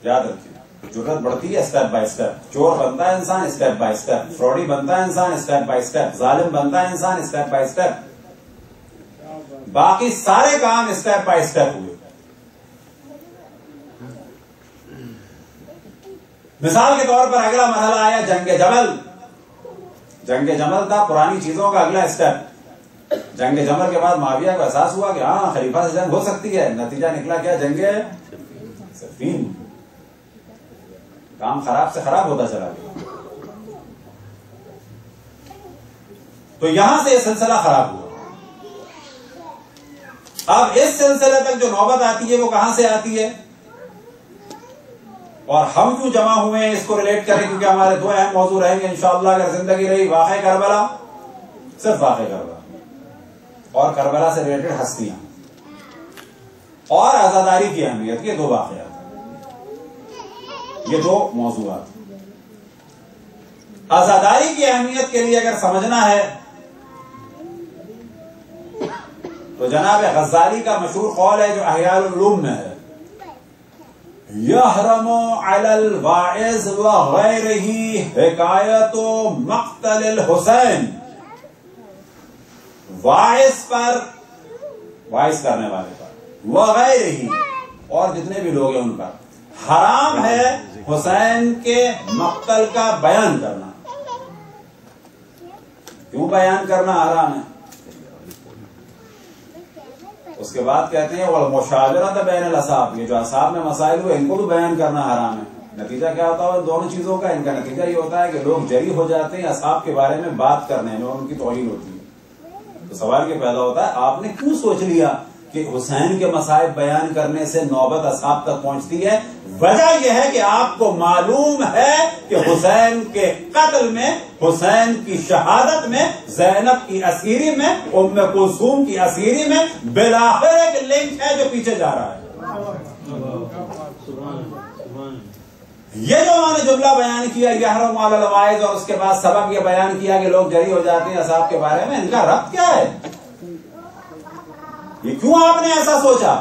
یاد رکھیے جرت بڑھتی ہے اسٹیپ بائی اسٹیپ. چور بنتا ہے انسان اسٹیپ بائی اسٹیپ, فراڈی بنتا ہے انسان اسٹیپ بائی اسٹیپ, ظالم بنتا ہے انسان اسٹیپ بائی اسٹیپ. باقی سارے کام اسٹیپ بائی اسٹیپ ہوئے. مثال کے طور پر اگلا مرحلہ آیا جنگ جمل. جنگ جمل تھا پرانی چیزوں کا اگلا اسٹیپ. جنگ جمل کے بعد معاویہ کو احساس ہوا کہ ہاں خلیفہ سے جنگ ہو سکتی ہے. نتیجہ نکلا کیا؟ جنگ صفین. کام خراب سے خراب ہوتا چلا گیا. تو یہاں سے یہ سلسلہ خراب ہوا. اب اس سلسلے تک جو نوبت آتی ہے وہ کہاں سے آتی ہے اور ہم کیوں جمع ہوئے ہیں اس کو ریلیٹ کریں, کیونکہ ہمارے دو اہم موضوع رہیں گے انشاءاللہ اگر زندگی رہی. واقعہ کربلا, صرف واقعہ کربلا, اور کربلا سے ریلیٹڈ ہستیاں, اور آزاداری کی اہمیت. یہ دو واقعات, یہ دو موضوعات. آزاداری کی اہمیت کے لیے اگر سمجھنا ہے تو جناب غزالی کا مشہور قول ہے جو احیاء العلوم میں ہے, یحرم علی الواعظ وغیرہ حکایت مقتل الحسین. واعظ پر, واعظ کرنے والے پر, وغیرہ اور جتنے بھی لوگ ہیں ان پر حرام ہے حسین کے مقتل کا بیان کرنا. کیوں بیان کرنا حرام ہے؟ اس کے بعد کہتے ہیں والمشاورۃ بین الاصحاب, یہ جو اصحاب میں مسائل ہوئے ان کو بھی بیان کرنا حرام ہے. نتیجہ کیا ہوتا ہے دونوں چیزوں کا؟ ان کا نتیجہ یہ ہوتا ہے کہ لوگ جری ہو جاتے ہیں اصحاب کے بارے میں بات کرنے میں اور ان کی توہین ہوتی ہے. تو سوال یہ پیدا ہوتا ہے آپ نے کیوں سوچ لیا کہ حسین کے مصائب بیان کرنے سے نوبت اصحاب تک پہنچتی ہے؟ وجہ یہ ہے کہ آپ کو معلوم ہے کہ حسین کے قتل میں, حسین کی شہادت میں, زینب کی اسیری میں, ام کلثوم کی اسیری میں بالآخر ایک لنک ہے جو پیچھے جا رہا ہے. یہ جو انہوں نے جملہ بیان کیا یحرم علی الواعظ, اور اس کے بعد سبب یہ بیان کیا کہ لوگ جری ہو جاتے ہیں اصحاب کے بارے میں, ان کا ربط کیا ہے؟ یہ کیوں آپ نے ایسا سوچا؟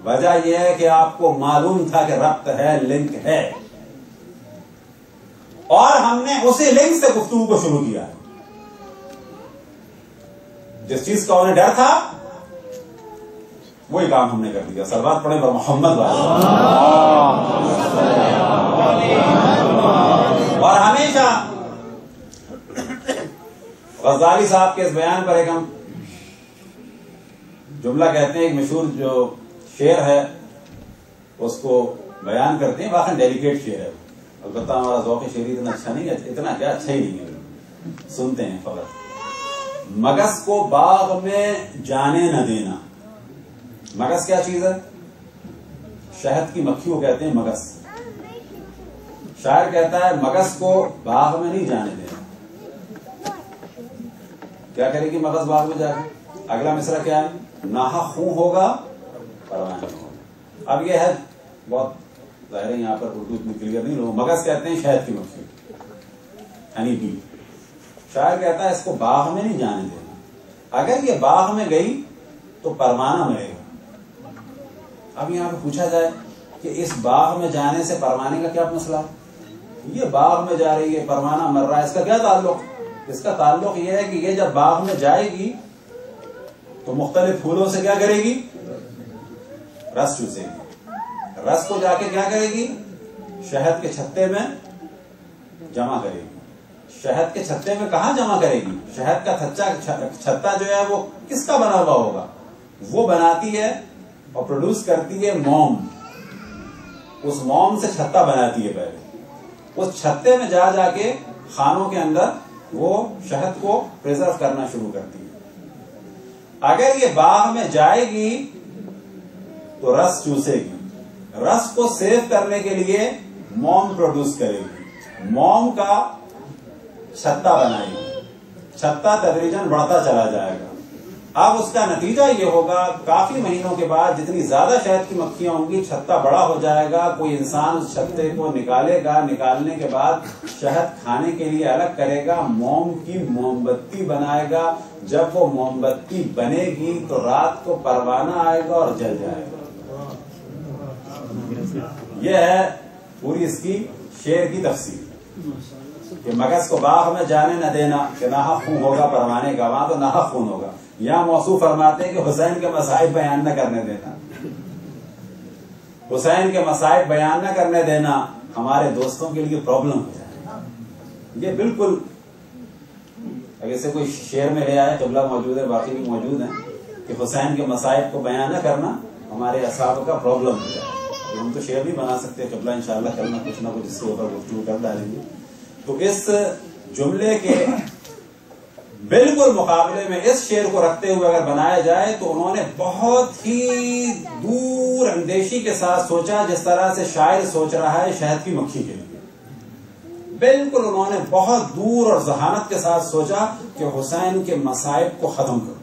وجہ یہ ہے کہ آپ کو معلوم تھا کہ ربط ہے, لنک ہے, اور ہم نے اسی لنک سے گفتگو کو شروع کیا ہے. جس چیز کا انہیں ڈر تھا وہی کام ہم نے کر دیا. صلوات پڑھیں پر محمد والے. اور ہمیشہ غزالی صاحب کے اس بیان پر ایک ہم جملہ کہتے ہیں, ایک مشہور جو شعر ہے اس کو بیان کرتے ہیں. واقعی ڈیلیکیٹ شعر ہے, البتہ ہمارا ذوق شعری اتنا اچھا نہیں ہے, اتنا کیا اچھا ہی نہیں ہے, سنتے ہیں فقط. مگس کو باغ میں جانے نہ دینا. مگس کیا چیز ہے؟ شہد کی مکھی کو کہتے ہیں مگس. شاعر کہتا ہے مگس کو باغ میں نہیں جانے دینا. کیا کرے گی مگس باغ میں جا کے؟ اگلا مصرع کیا ہے؟ ناحق خون ہوگا پرواہ نہیں ہوگا. اب یہ ہے بہت ظاہر ہے یہاں پر اردو اتنی کلیئر نہیں, لوگ مگس کہتے ہیں شہد کی مکھی, ہنی بی. شاعر کہتا ہے اس کو باغ میں نہیں جانے دینا. اگر یہ باغ میں گئی تو پروانہ مرے گا. اب یہاں پہ پوچھا جائے کہ اس باغ میں جانے سے پروانے کا کیا مسئلہ ہے؟ یہ باغ میں جا رہی ہے, پروانہ مر رہا ہے, اس کا کیا تعلق؟ اس کا تعلق یہ ہے کہ یہ جب باغ میں جائے گی تو مختلف پھولوں سے کیا کرے گی؟ رس چوسے گی. رس کو جا کے کیا کرے گی؟ شہد کے چھتے میں جمع کرے گی. شہد کے چھتے میں کہاں جمع کرے گی؟ شہد کا چھتا جو ہے وہ کس کا بنا ہوا ہوگا؟ وہ بناتی ہے اور پروڈیوس کرتی ہے موم. اس موم سے چھتا بناتی ہے. پہلے اس چھتے میں جا جا کے خانوں کے اندر وہ شہد کو پریزرو کرنا شروع کرتی ہے. اگر یہ باغ میں جائے گی تو رس چوسے گی. رس کو سیو کرنے کے لیے موم پروڈیوس کرے گی. موم کا چھتا بنائے گی. چھتا تدریجاً بڑھتا چلا جائے گا. اب اس کا نتیجہ یہ ہوگا کافی مہینوں کے بعد جتنی زیادہ شہد کی مکھیاں ہوں گی چھتا بڑا ہو جائے گا, کوئی انسان اس چھتے کو نکالے گا, نکالنے کے بعد شہد کھانے کے لیے الگ کرے گا, موم کی موم بتی بنائے گا, جب وہ موم بتی بنے گی تو رات کو پروانہ آئے گا اور جل جائے گا. یہ ہے پوری اس کی شعر کی تفسیر کہ مگس کو باغ میں جانے نہ دینا کہ ناحق خون ہوگا پروانے کا, وہاں تو ناحق خون ہوگا. یہاں موصوف فرماتے ہیں کہ حسین کے مصائب بیان نہ کرنے دینا, حسین کے مصائب بیان نہ کرنے دینا ہمارے دوستوں کے لیے پرابلم ہو جائے. یہ بالکل اگر سے کوئی شعر میں لے آئے, قبلہ موجود ہے, باقی بھی موجود ہیں, کہ حسین کے مصائب کو بیان نہ کرنا ہمارے اصحاب کا پرابلم ہو جائے. ہم تو شعر نہیں بنا سکتے, قبلہ انشاءاللہ کل نہ کچھ اس کے اوپر گفتگو کر ڈالیں گے. تو اس جملے کے بالکل مقابلے میں اس شعر کو رکھتے ہوئے اگر بنایا جائے تو انہوں نے بہت ہی دور اندیشی کے ساتھ سوچا, جس طرح سے شاعر سوچ رہا ہے شہد کی مکھی کے لیے. بالکل انہوں نے بہت دور اور ذہانت کے ساتھ سوچا کہ حسین کے مصائب کو ختم کرو.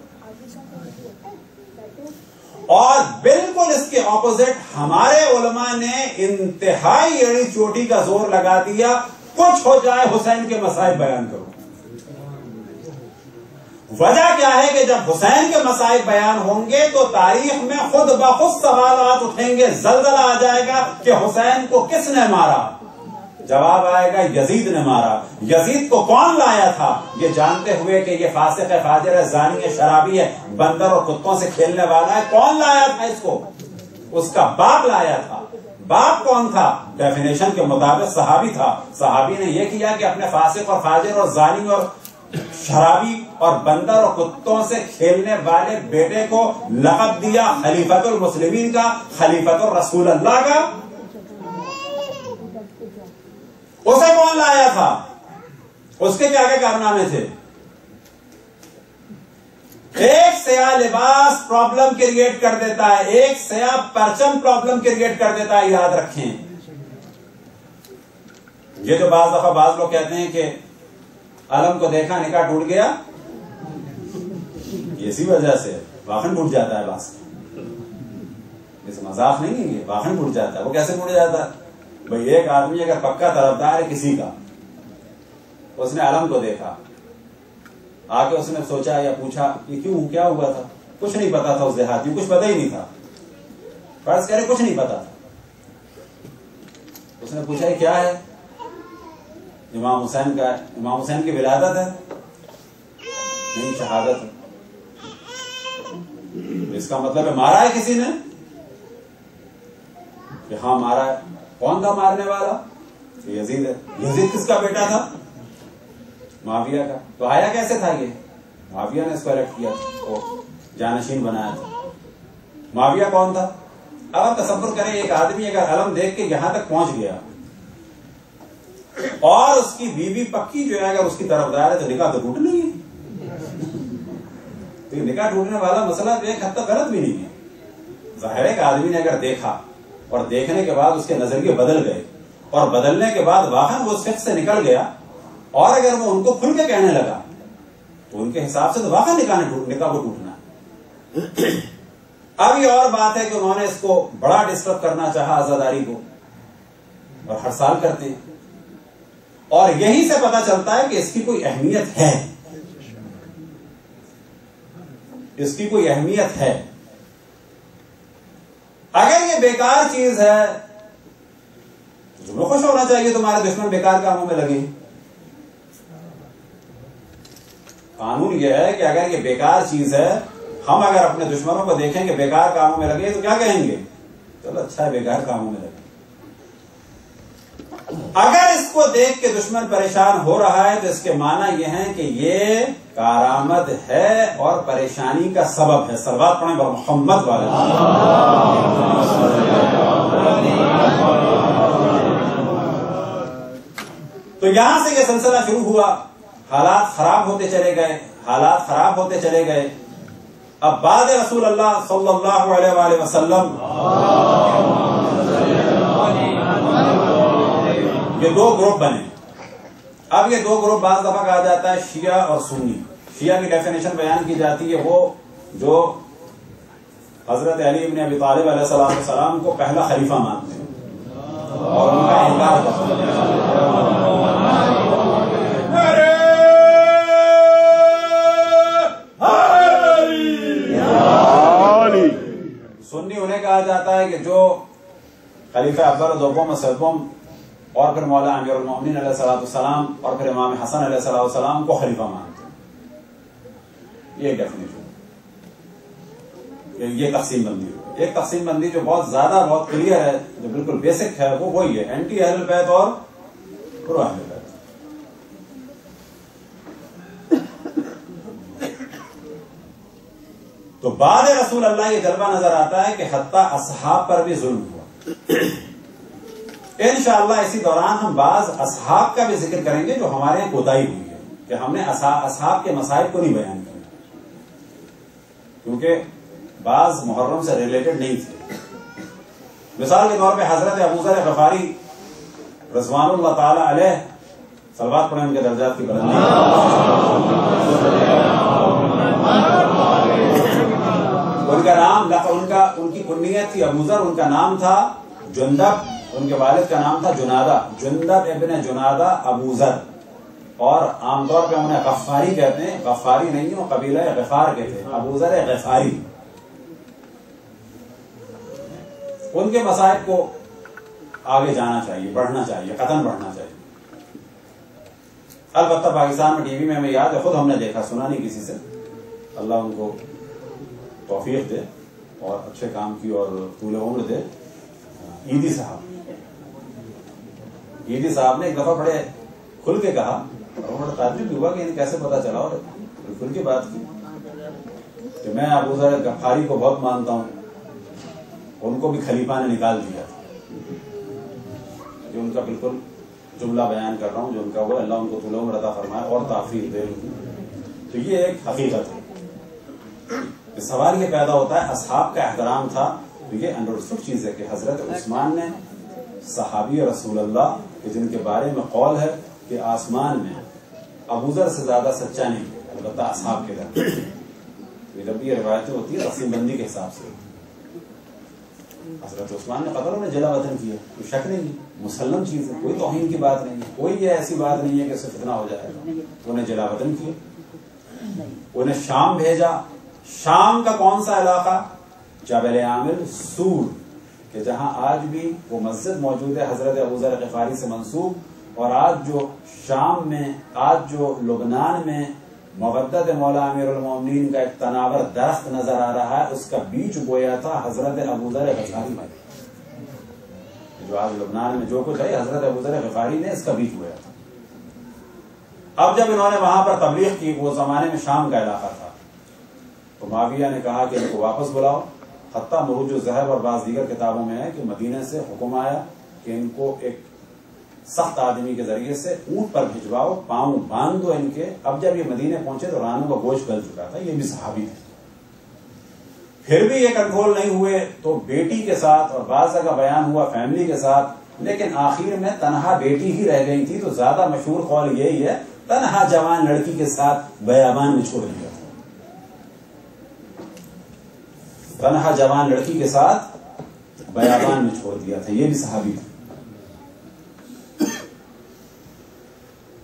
اور بالکل اس کے اپوزٹ ہمارے علماء نے انتہائی ایڑی چوٹی کا زور لگا دیا, کچھ ہو جائے حسین کے مصائب بیان کرو. وجہ کیا ہے کہ جب حسین کے مصائب بیان ہوں گے تو تاریخ میں خود بخود سوالات اٹھیں گے, زلزلہ آ جائے گا کہ حسین کو کس نے مارا. جواب آئے گا یزید نے مارا. یزید کو کون لایا تھا یہ جانتے ہوئے کہ یہ فاسق ہے, فاجر ہے, زانی ہے, شرابی ہے, بندر اور کتوں سے کھیلنے والا ہے, کون لایا تھا اس کو؟ اس کا باپ لایا تھا. باپ کون تھا؟ ڈیفینیشن کے مطابق صحابی تھا. صحابی نے یہ کیا کہ اپنے فاسق اور فاجر اور زانی اور شرابی اور بندر اور کتوں سے کھیلنے والے بیٹے کو لقب دیا خلیفۃ المسلمین کا, خلیفۃ الرسول اللہ کا. اسے کون لایا تھا؟ اس کے کیا کیا کارنامے تھے؟ ایک سیاہ لباس پرابلم کریٹ کر دیتا ہے, ایک سیاہ پرچم پرابلم کریٹ کر دیتا ہے, یاد رکھیں. یہ جو بعض دفعہ بعض لوگ کہتے ہیں کہ علم کو دیکھا نکاح ٹوٹ گیا, اسی وجہ سے واقعی ٹوٹ جاتا ہے. بس اس مذاق نہیں ہے, یہ واقعی ٹوٹ جاتا ہے. وہ کیسے ٹوٹ جاتا ہے بھئی؟ ایک آدمی اگر پکا طرفدار ہے کسی کا, اس نے علم کو دیکھا, آ کے اس نے سوچا یا پوچھا یہ کیوں, کیا ہوا تھا, کچھ نہیں پتا تھا, اس دیہاتی کچھ پتا ہی نہیں تھا, فرض کرے کچھ نہیں پتا تھا. اس نے پوچھا یہ کیا ہے؟ امام حسین کا ہے. امام حسین کی ولادت ہے؟ نہیں, شہادت ہے. اس کا مطلب ہے مارا ہے کسی نے؟ کہ ہاں مارا ہے. کون تھا مارنے والا؟ یزید ہے. یزید کس کا بیٹا تھا؟ معاویہ کا. تو آیا کیسے تھا یہ؟ معاویہ نے اس کو الیکٹ کیا تھا, جانشین بنایا تھا. معاویہ کون تھا؟ اب آپ تصور کریں ایک آدمی اگر علم دیکھ کے یہاں تک پہنچ گیا اور اس کی بیوی پکی جو ہے اگر اس کی طرفدار ہے تو نکاح تو ٹوٹنا ہی ہے. تو نکاح ٹوٹنے والا مسئلہ جو ایک حد تک غلط بھی نہیں ہے. ظاہر ہے کہ آدمی نے اگر دیکھا اور دیکھنے کے بعد اس کے نظریے بدل گئے اور بدلنے کے بعد واقعا وہ اس شخص سے نکل گیا اور اگر وہ ان کو کھل کے کہنے لگا تو ان کے حساب سے تو واقعا نکاح کو ٹوٹنا ہے. اب یہ اور بات ہے کہ انہوں نے اس کو بڑا ڈسٹرب کرنا چاہا عزاداری کو, اور ہر سال کرتے ہیں, اور یہی سے پتا چلتا ہے کہ اس کی کوئی اہمیت ہے, اس کی کوئی اہمیت ہے. اگر یہ بیکار چیز ہے تو تمہیں خوش ہونا چاہیے تمہارے دشمن بیکار کاموں میں لگے. قانون یہ ہے کہ اگر یہ بیکار چیز ہے, ہم اگر اپنے دشمنوں کو دیکھیں کہ بیکار کاموں میں لگے تو کیا کہیں گے؟ چلو اچھا ہے بیکار کاموں میں لگے. اگر اس کو دیکھ کے دشمن پریشان ہو رہا ہے تو اس کے معنی یہ ہیں کہ یہ کارآمد ہے اور پریشانی کا سبب ہے. صلوات پڑھیں بر محمد والے. تو یہاں سے یہ سلسلہ شروع ہوا, حالات خراب ہوتے چلے گئے, حالات خراب ہوتے چلے گئے. اب بعد رسول اللہ صلی اللہ علیہ وآلہ وسلم یہ دو گروپ بنے. اب یہ دو گروپ بعض دفعہ کہا جاتا ہے شیعہ اور سنی. شیعہ کی ڈیفینیشن بیان کی جاتی ہے وہ جو حضرت علی ابن ابی طالب علیہ السلام کو پہلا خلیفہ مانتے ہیں اور ان کا انکار کرتے ہیں. سنی انہیں کہا جاتا ہے کہ جو خلیفہ اکبر و دوم و سوم اور پھر مولا امیر المومنین علیہ السلام اور پھر امام حسن علیہ السلام کو خلیفہ مانتے ہیں. یہ ڈیفینیشن، یہ تقسیم بندی. ایک تقسیم بندی جو بہت زیادہ بہت کلیئر ہے، جو بالکل بیسک ہے، وہ وہی ہے اینٹی اہل بیت اور پرو اہل بیت. تو بعد رسول اللہ یہ جلوہ نظر آتا ہے کہ حتیٰ اصحاب پر بھی ظلم ہوا. انشاءاللہ اسی دوران ہم بعض اصحاب کا بھی ذکر کریں گے جو ہمارے یہاں کوتاہی ہوئی ہے کہ ہم نے اصحاب کے مصائب کو نہیں بیان کیا کیونکہ بعض محرم سے ریلیٹڈ نہیں تھے. مثال کے طور پہ حضرت ابو ذر غفاری رضوان اللہ تعالی علیہ، صلوات پڑھیں ان کے درجات کی بلندی. ان کا نام ان کی کنیت تھی ابو ذر، ان کا نام تھا جندب، ان کے والد کا نام تھا جنادہ، جندب ابن جنادہ ابو ذر، اور عام طور پہ انہیں غفاری کہتے ہیں. غفاری نہیں وہ قبیلہ غفار کے تھے، ابو ذر غفاری. ان کے مصائب کو آگے جانا چاہیے، بڑھنا چاہیے، قدم بڑھنا چاہیے. البتہ پاکستان میں ٹی وی میں ہمیں یاد ہے، خود ہم نے دیکھا، سنا نہیں کسی سے. اللہ ان کو توفیق دے اور اچھے کام کی اور طول عمر دے. عیدی صاحب نے ایک دفعہ بڑے کھل کے کہا اور بڑا تعجب بھی ہوا کہ انہیں کیسے پتا چلا، اور کھل کے بات کی کہ میں ابو ذر غفاری کو بہت مانتا ہوں، ان کو بھی خلیفہ نے نکال دیا. یہ ان کا بالکل جملہ بیان کر رہا ہوں جو ان کا وہ، اللہ ان کو طول عمر عطا فرمائے اور تعفیف دے. تو یہ ایک حقیقت ہے. سوال یہ پیدا ہوتا ہے اصحاب کا احترام تھا، تو یہ انڈرسٹوڈ چیز ہے کہ حضرت عثمان نے صحابی رسول اللہ کہ جن کے بارے میں قول ہے کہ آسمان میں ابو ذر سے زیادہ سچا نہیں، البتہ اصحاب کے در. جب یہ روایتیں ہوتی ہیں تقسیم بندی کے حساب سے، حضرت عثمان نے قتل انہیں جلا وطن کیا، کوئی شک نہیں، مسلم چیز ہے، کوئی توہین کی بات نہیں ہے، کوئی یہ ایسی بات نہیں ہے کہ اسے فتنہ ہو جائے گا. انہیں جلا وطن کیا، انہیں شام بھیجا. شام کا کون سا علاقہ؟ جبل عامر سور، کہ جہاں آج بھی وہ مسجد موجود ہے حضرت ابو ذر غفاری سے منسوب. اور آج جو شام میں، آج جو لبنان میں مودت مولا امیر المومنین کا ایک تناور درخت نظر آ رہا ہے، اس کا بیج بویا تھا حضرت ابو ذر غفاری میں. جو آج لبنان میں جو کچھ ہے حضرت ابو ذر غفاری نے اس کا بیج بویا تھا. اب جب انہوں نے وہاں پر تبلیغ کی، وہ زمانے میں شام کا علاقہ تھا، تو معاویہ نے کہا کہ ان کو واپس بلاؤ. حتیٰ مروج الذہب اور بعض دیگر کتابوں میں ہے کہ مدینے سے حکم آیا کہ ان کو ایک سخت آدمی کے ذریعے سے اونٹ پر بھجواؤ، پاؤں باندھ دو ان کے. اب جب یہ مدینے پہنچے تو رانوں کا گوشت گل چکا تھا، یہ بھی صحابی تھے. پھر بھی یہ کنٹرول نہیں ہوئے تو بیٹی کے ساتھ، اور بعض کا بیان ہوا فیملی کے ساتھ، لیکن آخر میں تنہا بیٹی ہی رہ گئی تھی. تو زیادہ مشہور قول یہی ہے تنہا جوان لڑکی کے ساتھ بیابان میں چھوڑ دیا تھا. تنہا جوان لڑکی کے ساتھ بیابان میں چھوڑ دیا تھا، یہ بھی صحابی تھا.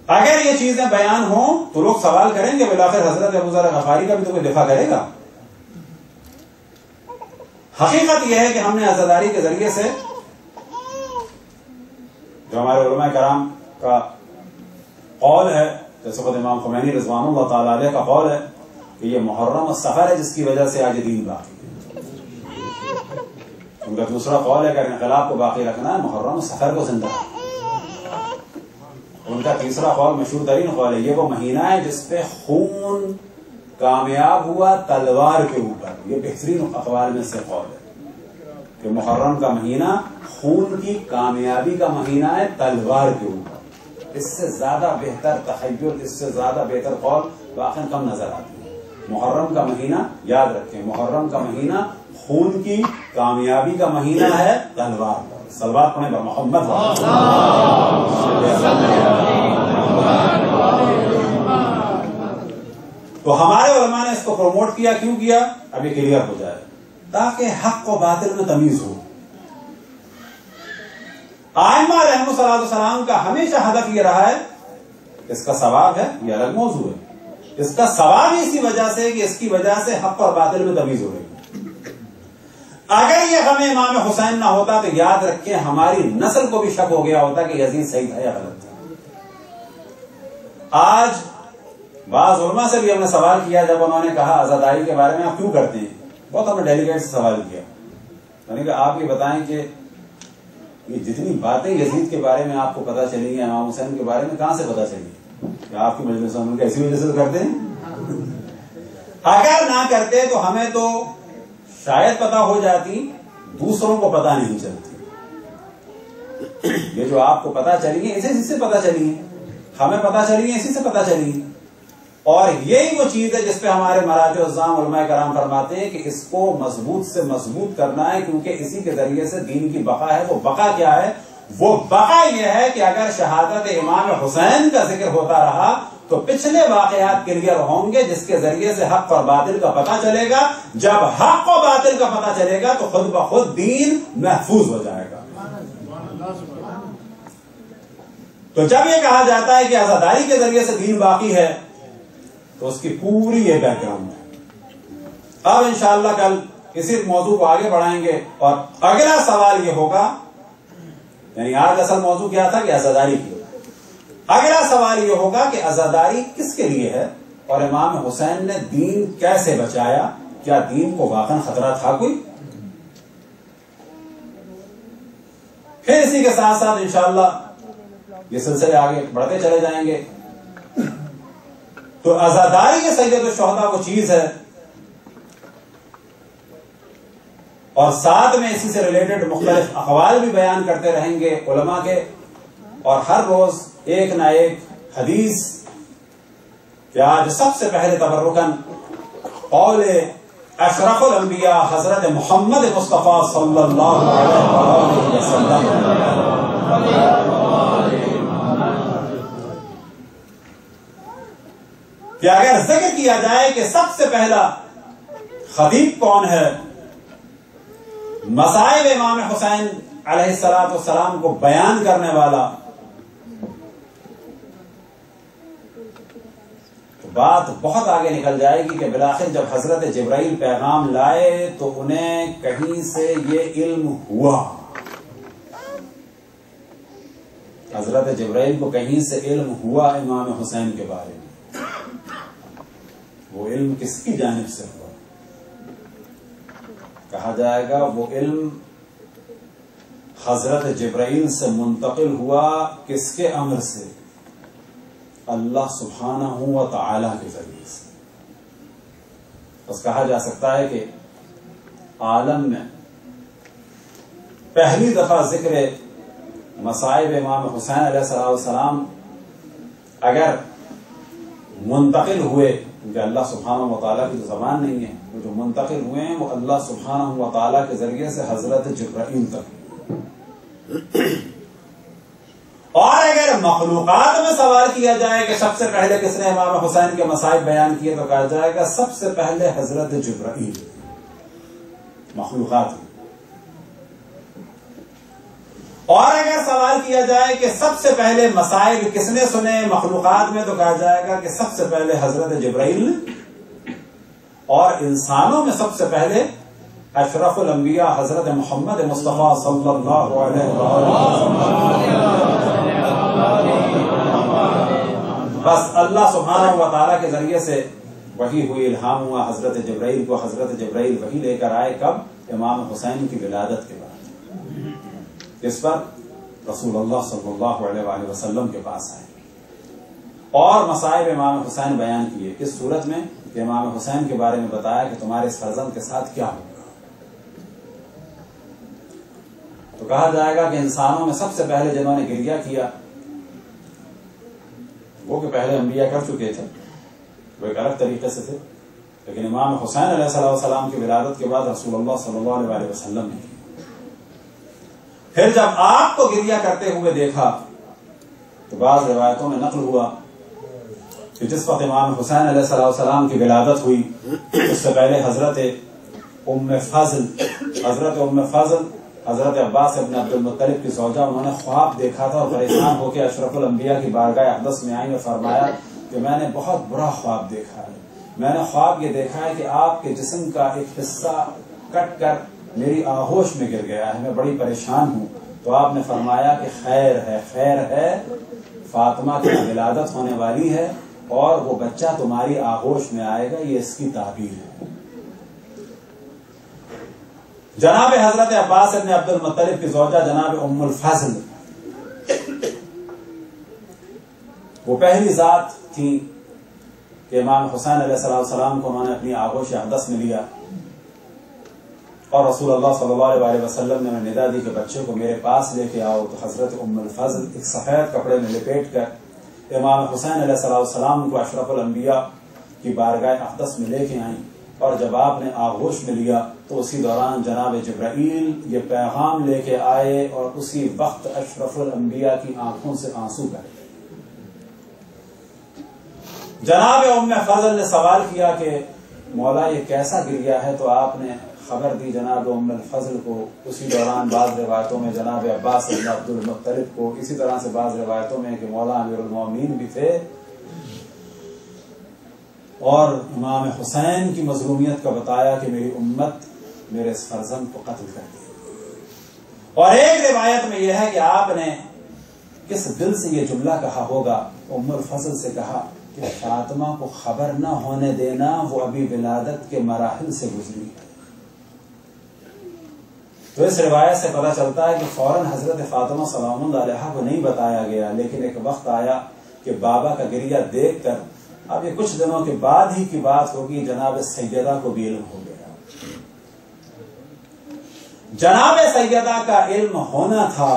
اگر یہ چیزیں بیان ہوں تو لوگ سوال کریں گے بالآخر حضرت ابو ذر غفاری کا بھی تو کوئی دفاع کرے گا. حقیقت یہ ہے کہ ہم نے عزاداری کے ذریعے سے، جو ہمارے علماء کرام کا قول ہے، جیسے خود امام خمینی رضوان اللہ تعالی علیہ کا قول ہے کہ یہ محرم و سفر ہے جس کی وجہ سے آج دین باقی ہے. ان کا دوسرا قول ہے کہ انقلاب کو باقی رکھنا ہے، محرم و سفر کو زندہ رکھنا. ان کا تیسرا قول مشہور ترین قول ہے یہ وہ مہینہ ہے جس پہ خون کامیاب ہوا تلوار کے اوپر. یہ بہترین اقوال میں سے قول ہے کہ محرم کا مہینہ خون کی کامیابی کا مہینہ ہے تلوار کے اوپر. اس سے زیادہ بہتر تخیل، اس سے زیادہ بہتر قول واقعا کم نظر آتی ہے. محرم کا مہینہ یاد رکھیں، محرم کا مہینہ خون کی کامیابی کا مہینہ ہے تلوار پر. صلوات پڑھیں بر محمد. تو ہمارے علماء نے اس کو کو پروموٹ کیا. کیوں کیا؟ اب یہ کلیئر ہو جائے تاکہ حق و باطل میں تمیز ہو. ائمہ علیہم السلام کا ہمیشہ ہدف یہ رہا ہے. اس کا ثواب ہے یہ الگ موضوع ہے. اس کا ثواب اسی وجہ سے کہ اس کی وجہ سے حق اور باطل میں تمیز ہو رہی ہے. اگر یہ غم امام حسین نہ ہوتا تو یاد رکھیں ہماری نسل کو بھی شک ہو گیا ہوتا کہ یزید صحیح تھا یا غلط تھا. آج بعض علماء سے بھی ہم نے سوال کیا جب انہوں نے کہا عزاداری کے بارے میں آپ کیوں کرتے ہیں. بہت ہم نے ڈیلیگیٹ سے سوال کیا. میں نے کہا آپ یہ بتائیں کہ یہ جتنی باتیں یزید کے بارے میں آپ کو پتا چلی ہیں امام حسین کے بارے میں کہاں سے پتا چلی؟ کیا آپ کی مجلس میں ایسی وجہ سے کرتے ہیں؟ اگر نہ کرتے تو ہمیں تو شاید پتا ہو جاتی, دوسروں کو پتا نہیں چلتی. یہ جو آپ کو پتا چلی ہے اسی سے پتا چلی ہے, ہمیں پتا چلی ہے اسی سے پتا چلی ہے. اور یہی وہ چیز ہے جس پہ ہمارے مراجع الزام علماء کرام فرماتے ہیں کہ اس کو مضبوط سے مضبوط کرنا ہے, کیونکہ اسی کے ذریعے سے دین کی بقا ہے. وہ بقا کیا ہے؟ وہ بقا یہ ہے کہ اگر شہادت امام حسین کا ذکر ہوتا رہا تو پچھلے واقعات کلیئر ہوں گے, جس کے ذریعے سے حق اور باطل کا پتہ چلے گا. جب حق و باطل کا پتہ چلے گا تو خود بخود دین محفوظ ہو جائے گا. تو جب یہ کہا جاتا ہے کہ عزاداری کے ذریعے سے دین باقی ہے تو اس کی پوری یہ بیک گراؤنڈ ہے. اب انشاءاللہ کل اسی موضوع کو آگے بڑھائیں گے اور اگلا سوال یہ ہوگا, یعنی آج اصل موضوع کیا تھا کہ عزاداری کی, اگلا سوال یہ ہوگا کہ عزاداری کس کے لیے ہے اور امام حسین نے دین کیسے بچایا؟ کیا دین کو واقعا خطرہ تھا کوئی؟ پھر اسی کے ساتھ ساتھ انشاءاللہ یہ سلسلے آگے بڑھتے چلے جائیں گے. تو عزاداری کے سید الشہداء وہ چیز ہے, اور ساتھ میں اسی سے ریلیٹڈ مختلف اقوال بھی بیان کرتے رہیں گے علماء کے, اور ہر روز ایک نہ ایک حدیث. کہ آج سب سے پہلے تبرکن قول اشرف الانبیاء حضرت محمد مصطفیٰ صلی اللہ علیہ وسلم کہ اگر ذکر کیا جائے کہ سب سے پہلا خطیب کون ہے, مصائب امام حسین علیہ السلام کو بیان کرنے والا, تو بات بہت آگے نکل جائے گی کہ بالآخر جب حضرت جبرائیل پیغام لائے تو انہیں کہیں سے یہ علم ہوا. حضرت جبرائیل کو کہیں سے علم ہوا امام حسین کے بارے میں. وہ علم کس کی جانب سے ہوا؟ کہا جائے گا وہ علم حضرت جبرائیل سے منتقل ہوا. کس کے امر سے؟ اللہ سبحانہ و تعالی کے ذریعے سے. بس کہا جا سکتا ہے کہ عالم میں پہلی دفعہ ذکر مصائب امام حسین علیہ السلام اگر منتقل ہوئے, کیونکہ اللہ سبحانہ و تعالیٰ کی جو زبان نہیں ہے, وہ جو منتقل ہوئے ہیں وہ اللہ سبحانہ و تعالیٰ کے ذریعے سے حضرت جبرائیل تک. اور اگر مخلوقات میں سوال کیا جائے کہ سب سے پہلے کس نے امام حسین کے مصائب بیان کیے, تو کہا جائے گا سب سے پہلے حضرت جبرائیل مخلوقات میں. اور اگر سوال کیا جائے کہ سب سے پہلے مصائب کس نے سنے مخلوقات میں, تو کہا جائے گا کہ سب سے پہلے حضرت جبرائیل نے. اور انسانوں میں سب سے پہلے اشرف الانبیاء حضرت محمد مصطفیٰ صلی اللہ علیہ وسلم. بس اللہ سبحانہ و تعالیٰ کے ذریعے سے وحی ہوئی, الہام ہوا حضرت جبرائیل کو. حضرت جبرائیل وحی لے کر آئے کب؟ امام حسین کی ولادت کے بعد. اس پر رسول اللہ صلی اللہ علیہ وآلہ وسلم کے پاس آئے اور مصائب امام حسین بیان کیے. کس صورت میں؟ کہ امام حسین کے بارے میں بتایا کہ تمہارے اس فرزند کے ساتھ کیا ہوگا. تو کہا جائے گا کہ انسانوں میں سب سے پہلے جنہوں نے گریہ کیا وہ کہ پہلے انبیاء کر چکے تھے, وہ ایک الگ طریقے سے تھے, لیکن امام حسین علیہ السلام کی ولادت کے بعد رسول اللہ صلی اللہ علیہ وآلہ وسلم نے. پھر جب آپ کو گریہ کرتے ہوئے دیکھا تو بعض روایتوں میں نقل ہوا کہ جس وقت امام حسین علیہ السلام کی ولادت ہوئی اس سے پہلے حضرت ام فضل حضرت عباس ابن عبد المطلب کی زوجہ انہوں نے خواب دیکھا تھا اور پریشان ہو کے اشرف الانبیاء کی بارگاہ اقدس میں آئیں اور فرمایا کہ میں نے بہت برا خواب دیکھا ہے. میں نے خواب یہ دیکھا ہے کہ آپ کے جسم کا ایک حصہ کٹ کر میری آغوش میں گر گیا ہے, میں بڑی پریشان ہوں. تو آپ نے فرمایا کہ خیر ہے, فاطمہ کی ولادت ہونے والی ہے اور وہ بچہ تمہاری آغوش میں آئے گا, یہ اس کی تعبیر ہے. جناب حضرت عباس ابن عبد المطلب کی زوجہ جناب ام الفضل وہ پہلی ذات تھی کہ امام حسین علیہ السلام کو انہوں نے اپنی آغوش اقدس میں لیا اور رسول اللہ صلی اللہ علیہ وسلم نے ندا دی کہ بچے کو میرے پاس لے کے آؤ. تو حضرت ام الفضل ایک سفید کپڑے میں لپیٹ کر امام حسین علیہ السلام کو اشرف الانبیاء کی بارگاہ اقدس میں لے کے آئیں اور جب آپ نے آغوش میں لیا تو اسی دوران جناب جبرائیل یہ پیغام لے کے آئے اور اسی وقت اشرف الانبیاء کی آنکھوں سے آنسو بہے. جناب ام فضل نے سوال کیا کہ مولا یہ کیسا گریا ہے, تو آپ نے خبر دی جناب ام الفضل کو. اسی دوران بعض روایتوں میں جناب عباس بن عبد المطلب کو, اسی طرح سے بعض روایتوں میں کہ مولا امیر المومنین بھی تھے اور امام حسین کی مظلومیت کا بتایا کہ میری امت میرے اس فرزند کو قتل کر دی. اور ایک روایت میں یہ ہے کہ آپ نے کس دل سے یہ جملہ کہا ہوگا, ام الفضل سے کہا کہ فاطمہ کو خبر نہ ہونے دینا, وہ ابھی ولادت کے مراحل سے گزری ہے. تو اس روایت سے پتہ چلتا ہے کہ فوراً حضرت فاطمہ سلام اللہ علیہا کو نہیں بتایا گیا, لیکن ایک وقت آیا کہ بابا کا گریہ دیکھ کر, اب یہ کچھ دنوں کے بعد ہی کی بات ہوگی, جناب سیدہ کو بھی علم ہو گیا. جناب سیدہ کا علم ہونا تھا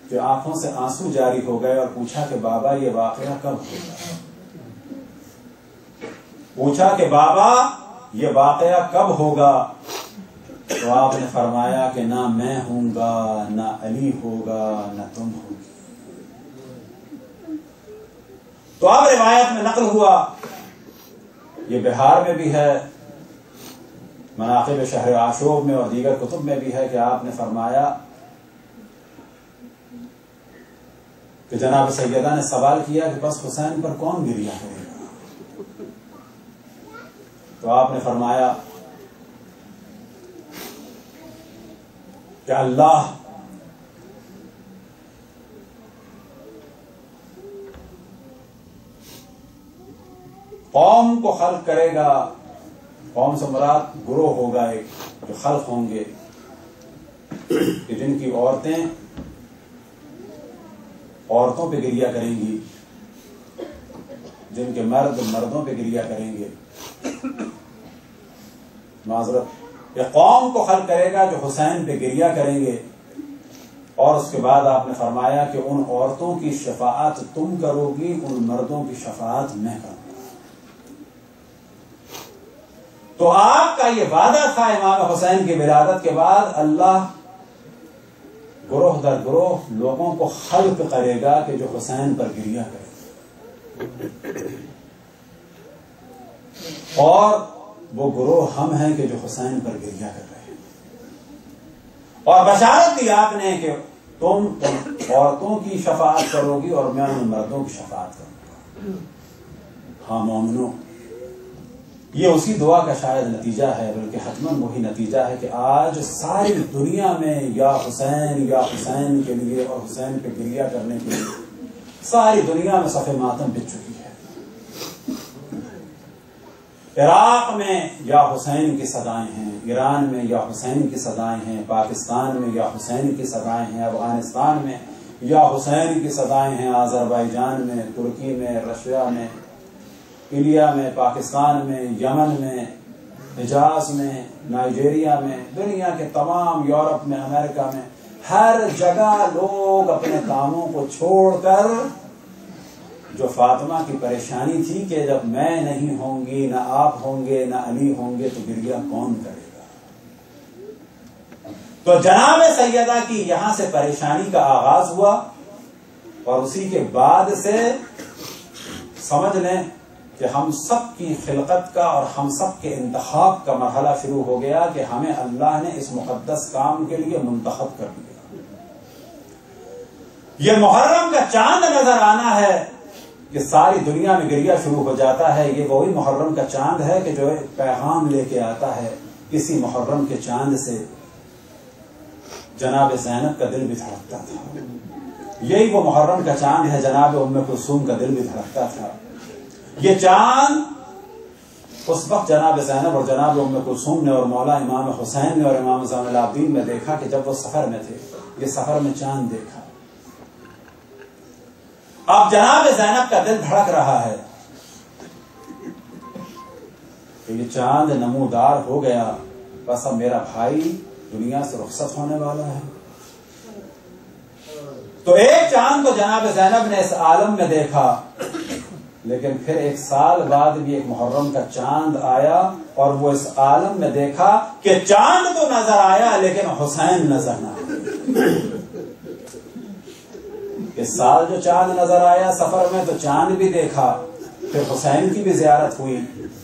کہ آنکھوں سے آنسو جاری ہو گئے اور پوچھا کہ بابا یہ واقعہ کب ہوگا, پوچھا کہ بابا یہ واقعہ کب ہوگا. تو آپ نے فرمایا کہ نہ میں ہوں گا, نہ علی ہوگا, نہ تم ہوگی. تو اب روایت میں نقل ہوا, یہ بہار میں بھی ہے, مناقب شہر عاشوب میں اور دیگر کتب میں بھی ہے کہ آپ نے فرمایا کہ جناب سیدہ نے سوال کیا کہ بس حسین پر کون گریہ کرے گا, تو آپ نے فرمایا کہ اللہ قوم کو خلق کرے گا. قوم سے مراد گروہ ہوگا ایک جو خلق ہوں گے کہ جن کی عورتیں عورتوں پہ گریہ کریں گی, جن کے مرد مردوں پہ گریہ کریں گے. معذرت, یہ قوم کو خلق کرے گا جو حسین پہ گریہ کریں گے. اور اس کے بعد آپ نے فرمایا کہ ان عورتوں کی شفاعت تم کرو گی, ان مردوں کی شفاعت میں کروں گا. تو آپ کا یہ وعدہ تھا امام حسین کی ولادت کے بعد, اللہ گروہ در گروہ لوگوں کو خلق کرے گا کہ جو حسین پر گریہ کرے, اور وہ گروہ ہم ہیں کہ جو حسین پر گریہ کر رہے ہیں. اور بشارت دی آپ نے کہ تم عورتوں کی شفاعت کرو گی اور میں ان مردوں کی شفاعت کروں گا. ہاں مومنوں, یہ اسی دعا کا شاید نتیجہ ہے, بلکہ حتماً وہی نتیجہ ہے کہ آج ساری دنیا میں یا حسین کے لیے اور حسین پہ گریہ کرنے کے لیے ساری دنیا میں صف ماتم بچ چکی ہے. عراق میں یا حسین کی صدائیں ہیں, ایران میں یا حسین کی صدائیں ہیں, پاکستان میں یا حسین کی صدائیں ہیں, افغانستان میں یا حسین کی صدائیں ہیں, آذربائیجان میں, ترکی میں, رشیا میں, انڈیا میں, پاکستان میں, یمن میں, حجاز میں, نائجیریا میں, دنیا کے تمام, یورپ میں, امریکہ میں, ہر جگہ لوگ اپنے کاموں کو چھوڑ کر, جو فاطمہ کی پریشانی تھی کہ جب میں نہیں ہوں گی, نہ آپ ہوں گے, نہ علی ہوں گے, تو گریہ کون کرے گا. تو جناب سیدہ کی یہاں سے پریشانی کا آغاز ہوا اور اسی کے بعد سے سمجھ لیں کہ ہم سب کی خلقت کا اور ہم سب کے انتخاب کا مرحلہ شروع ہو گیا کہ ہمیں اللہ نے اس مقدس کام کے لیے منتخب کر دیا. یہ محرم کا چاند نظر آنا ہے کہ ساری دنیا میں گریا شروع ہو جاتا ہے. یہ وہی محرم کا چاند ہے کہ جو ایک پیغام لے کے آتا ہے. کسی محرم کے چاند سے جناب زینب کا دل بھی دھڑکتا تھا. یہی وہ محرم کا چاند ہے جناب ام کلثوم کا دل بھی دھڑکتا تھا. یہ چاند اس وقت جناب زینب اور جناب ام کلثوم نے اور مولا امام حسین نے اور امام زین العابدین نے دیکھا کہ جب وہ سفر میں تھے. یہ سفر میں چاند دیکھا. اب جناب زینب کا دل دھڑک رہا ہے کہ یہ چاند نمودار ہو گیا، بس اب میرا بھائی دنیا سے رخصت ہونے والا ہے. تو ایک چاند کو جناب زینب نے اس عالم میں دیکھا، لیکن پھر 1 سال بعد بھی ایک محرم کا چاند آیا اور وہ اس عالم میں دیکھا کہ چاند تو نظر آیا لیکن حسین نظر نہ آیا. اس سال جو چاند نظر آیا سفر میں تو چاند بھی دیکھا، پھر حسین کی بھی زیارت ہوئی،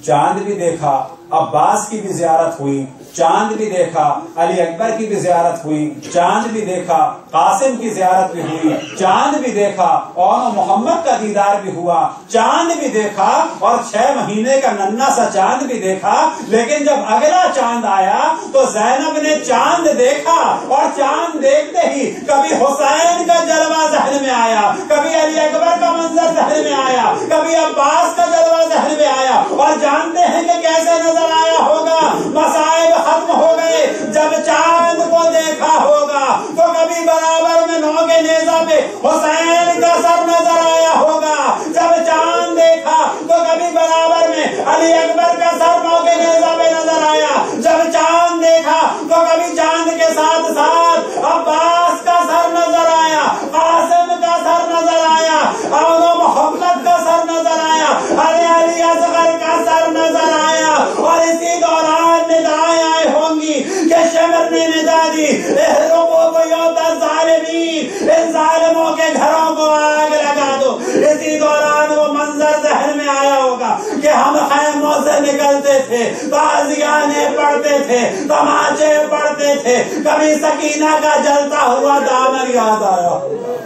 چاند بھی دیکھا، عباس کی بھی زیارت ہوئی، چاند بھی دیکھا، علی اکبر کی بھی زیارت ہوئی، چاند بھی دیکھا، قاسم کی زیارت بھی ہوئی، چاند بھی دیکھا، اور محمد کا دیدار بھی ہوا، چاند بھی دیکھا، اور 6 مہینے کا ننھا سا چاند بھی دیکھا. لیکن جب اگلا چاند آیا تو زینب نے چاند دیکھا، اور چاند دیکھتے ہی کبھی حسین کا جلوہ ذہن میں آیا، کبھی علی اکبر کا منظر ذہن میں آیا، کبھی عباس کا جلوہ ذہن میں آیا. اور جانتے ہیں کہ کیسے نظر آیا ہوگا؟ مسائل ختم ہو گئے. جب چاند کو دیکھا ہوگا تو کبھی برابر میں 9 کے نیزہ پہ حسین کا سر نظر آیا ہوگا. جب چاند دیکھا تو کبھی برابر میں علی اکبر کا سر 9 کے نیزہ پہ نظر آیا. جب چاند دیکھا تو کبھی چاند کے ساتھ ساتھ عباس کا سر نظر آیا، قاسم کا سر نظر آیا، اور محمد کا سر نظر آیا، علی اصغر کا سر نظر آیا. اور اسی دوران ندائیں آئی ہوں گی کہ شمر نے ندا دی، احرقوا بیوت الظالمین، ان ظالموں کے گھروں کو آگ لگا دو. اسی دوران وہ منظر ذہن میں آیا ہوگا کہ ہم خیموں سے نکلتے تھے، تازیانے پڑھتے تھے، تماچے پڑھتے تھے، کبھی سکینہ کا جلتا ہوا دامن یاد آیا ہوگا.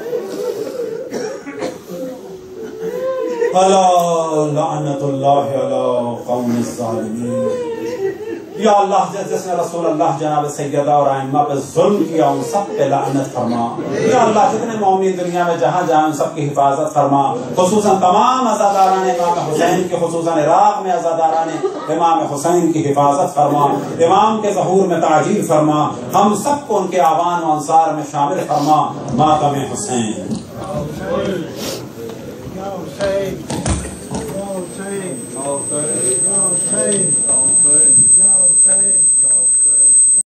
لعنت اللہ علی قوم الظالمین. یا اللہ جس نے رسول اللہ جناب سیدہ اور ائمہ پہ ظلم کیا ان سب پہ لعنت فرما. یا اللہ جتنے مومن دنیا میں جہاں جہاں ان سب کی حفاظت فرما، خصوصاً تمام عزاداران امام حسین کی، خصوصاً عراق میں عزاداران امام حسین کی حفاظت فرما، امام کے ظہور میں تعجیل فرما، ہم سب کو ان کے آوان و انصار میں شامل فرما. ماتم حسین.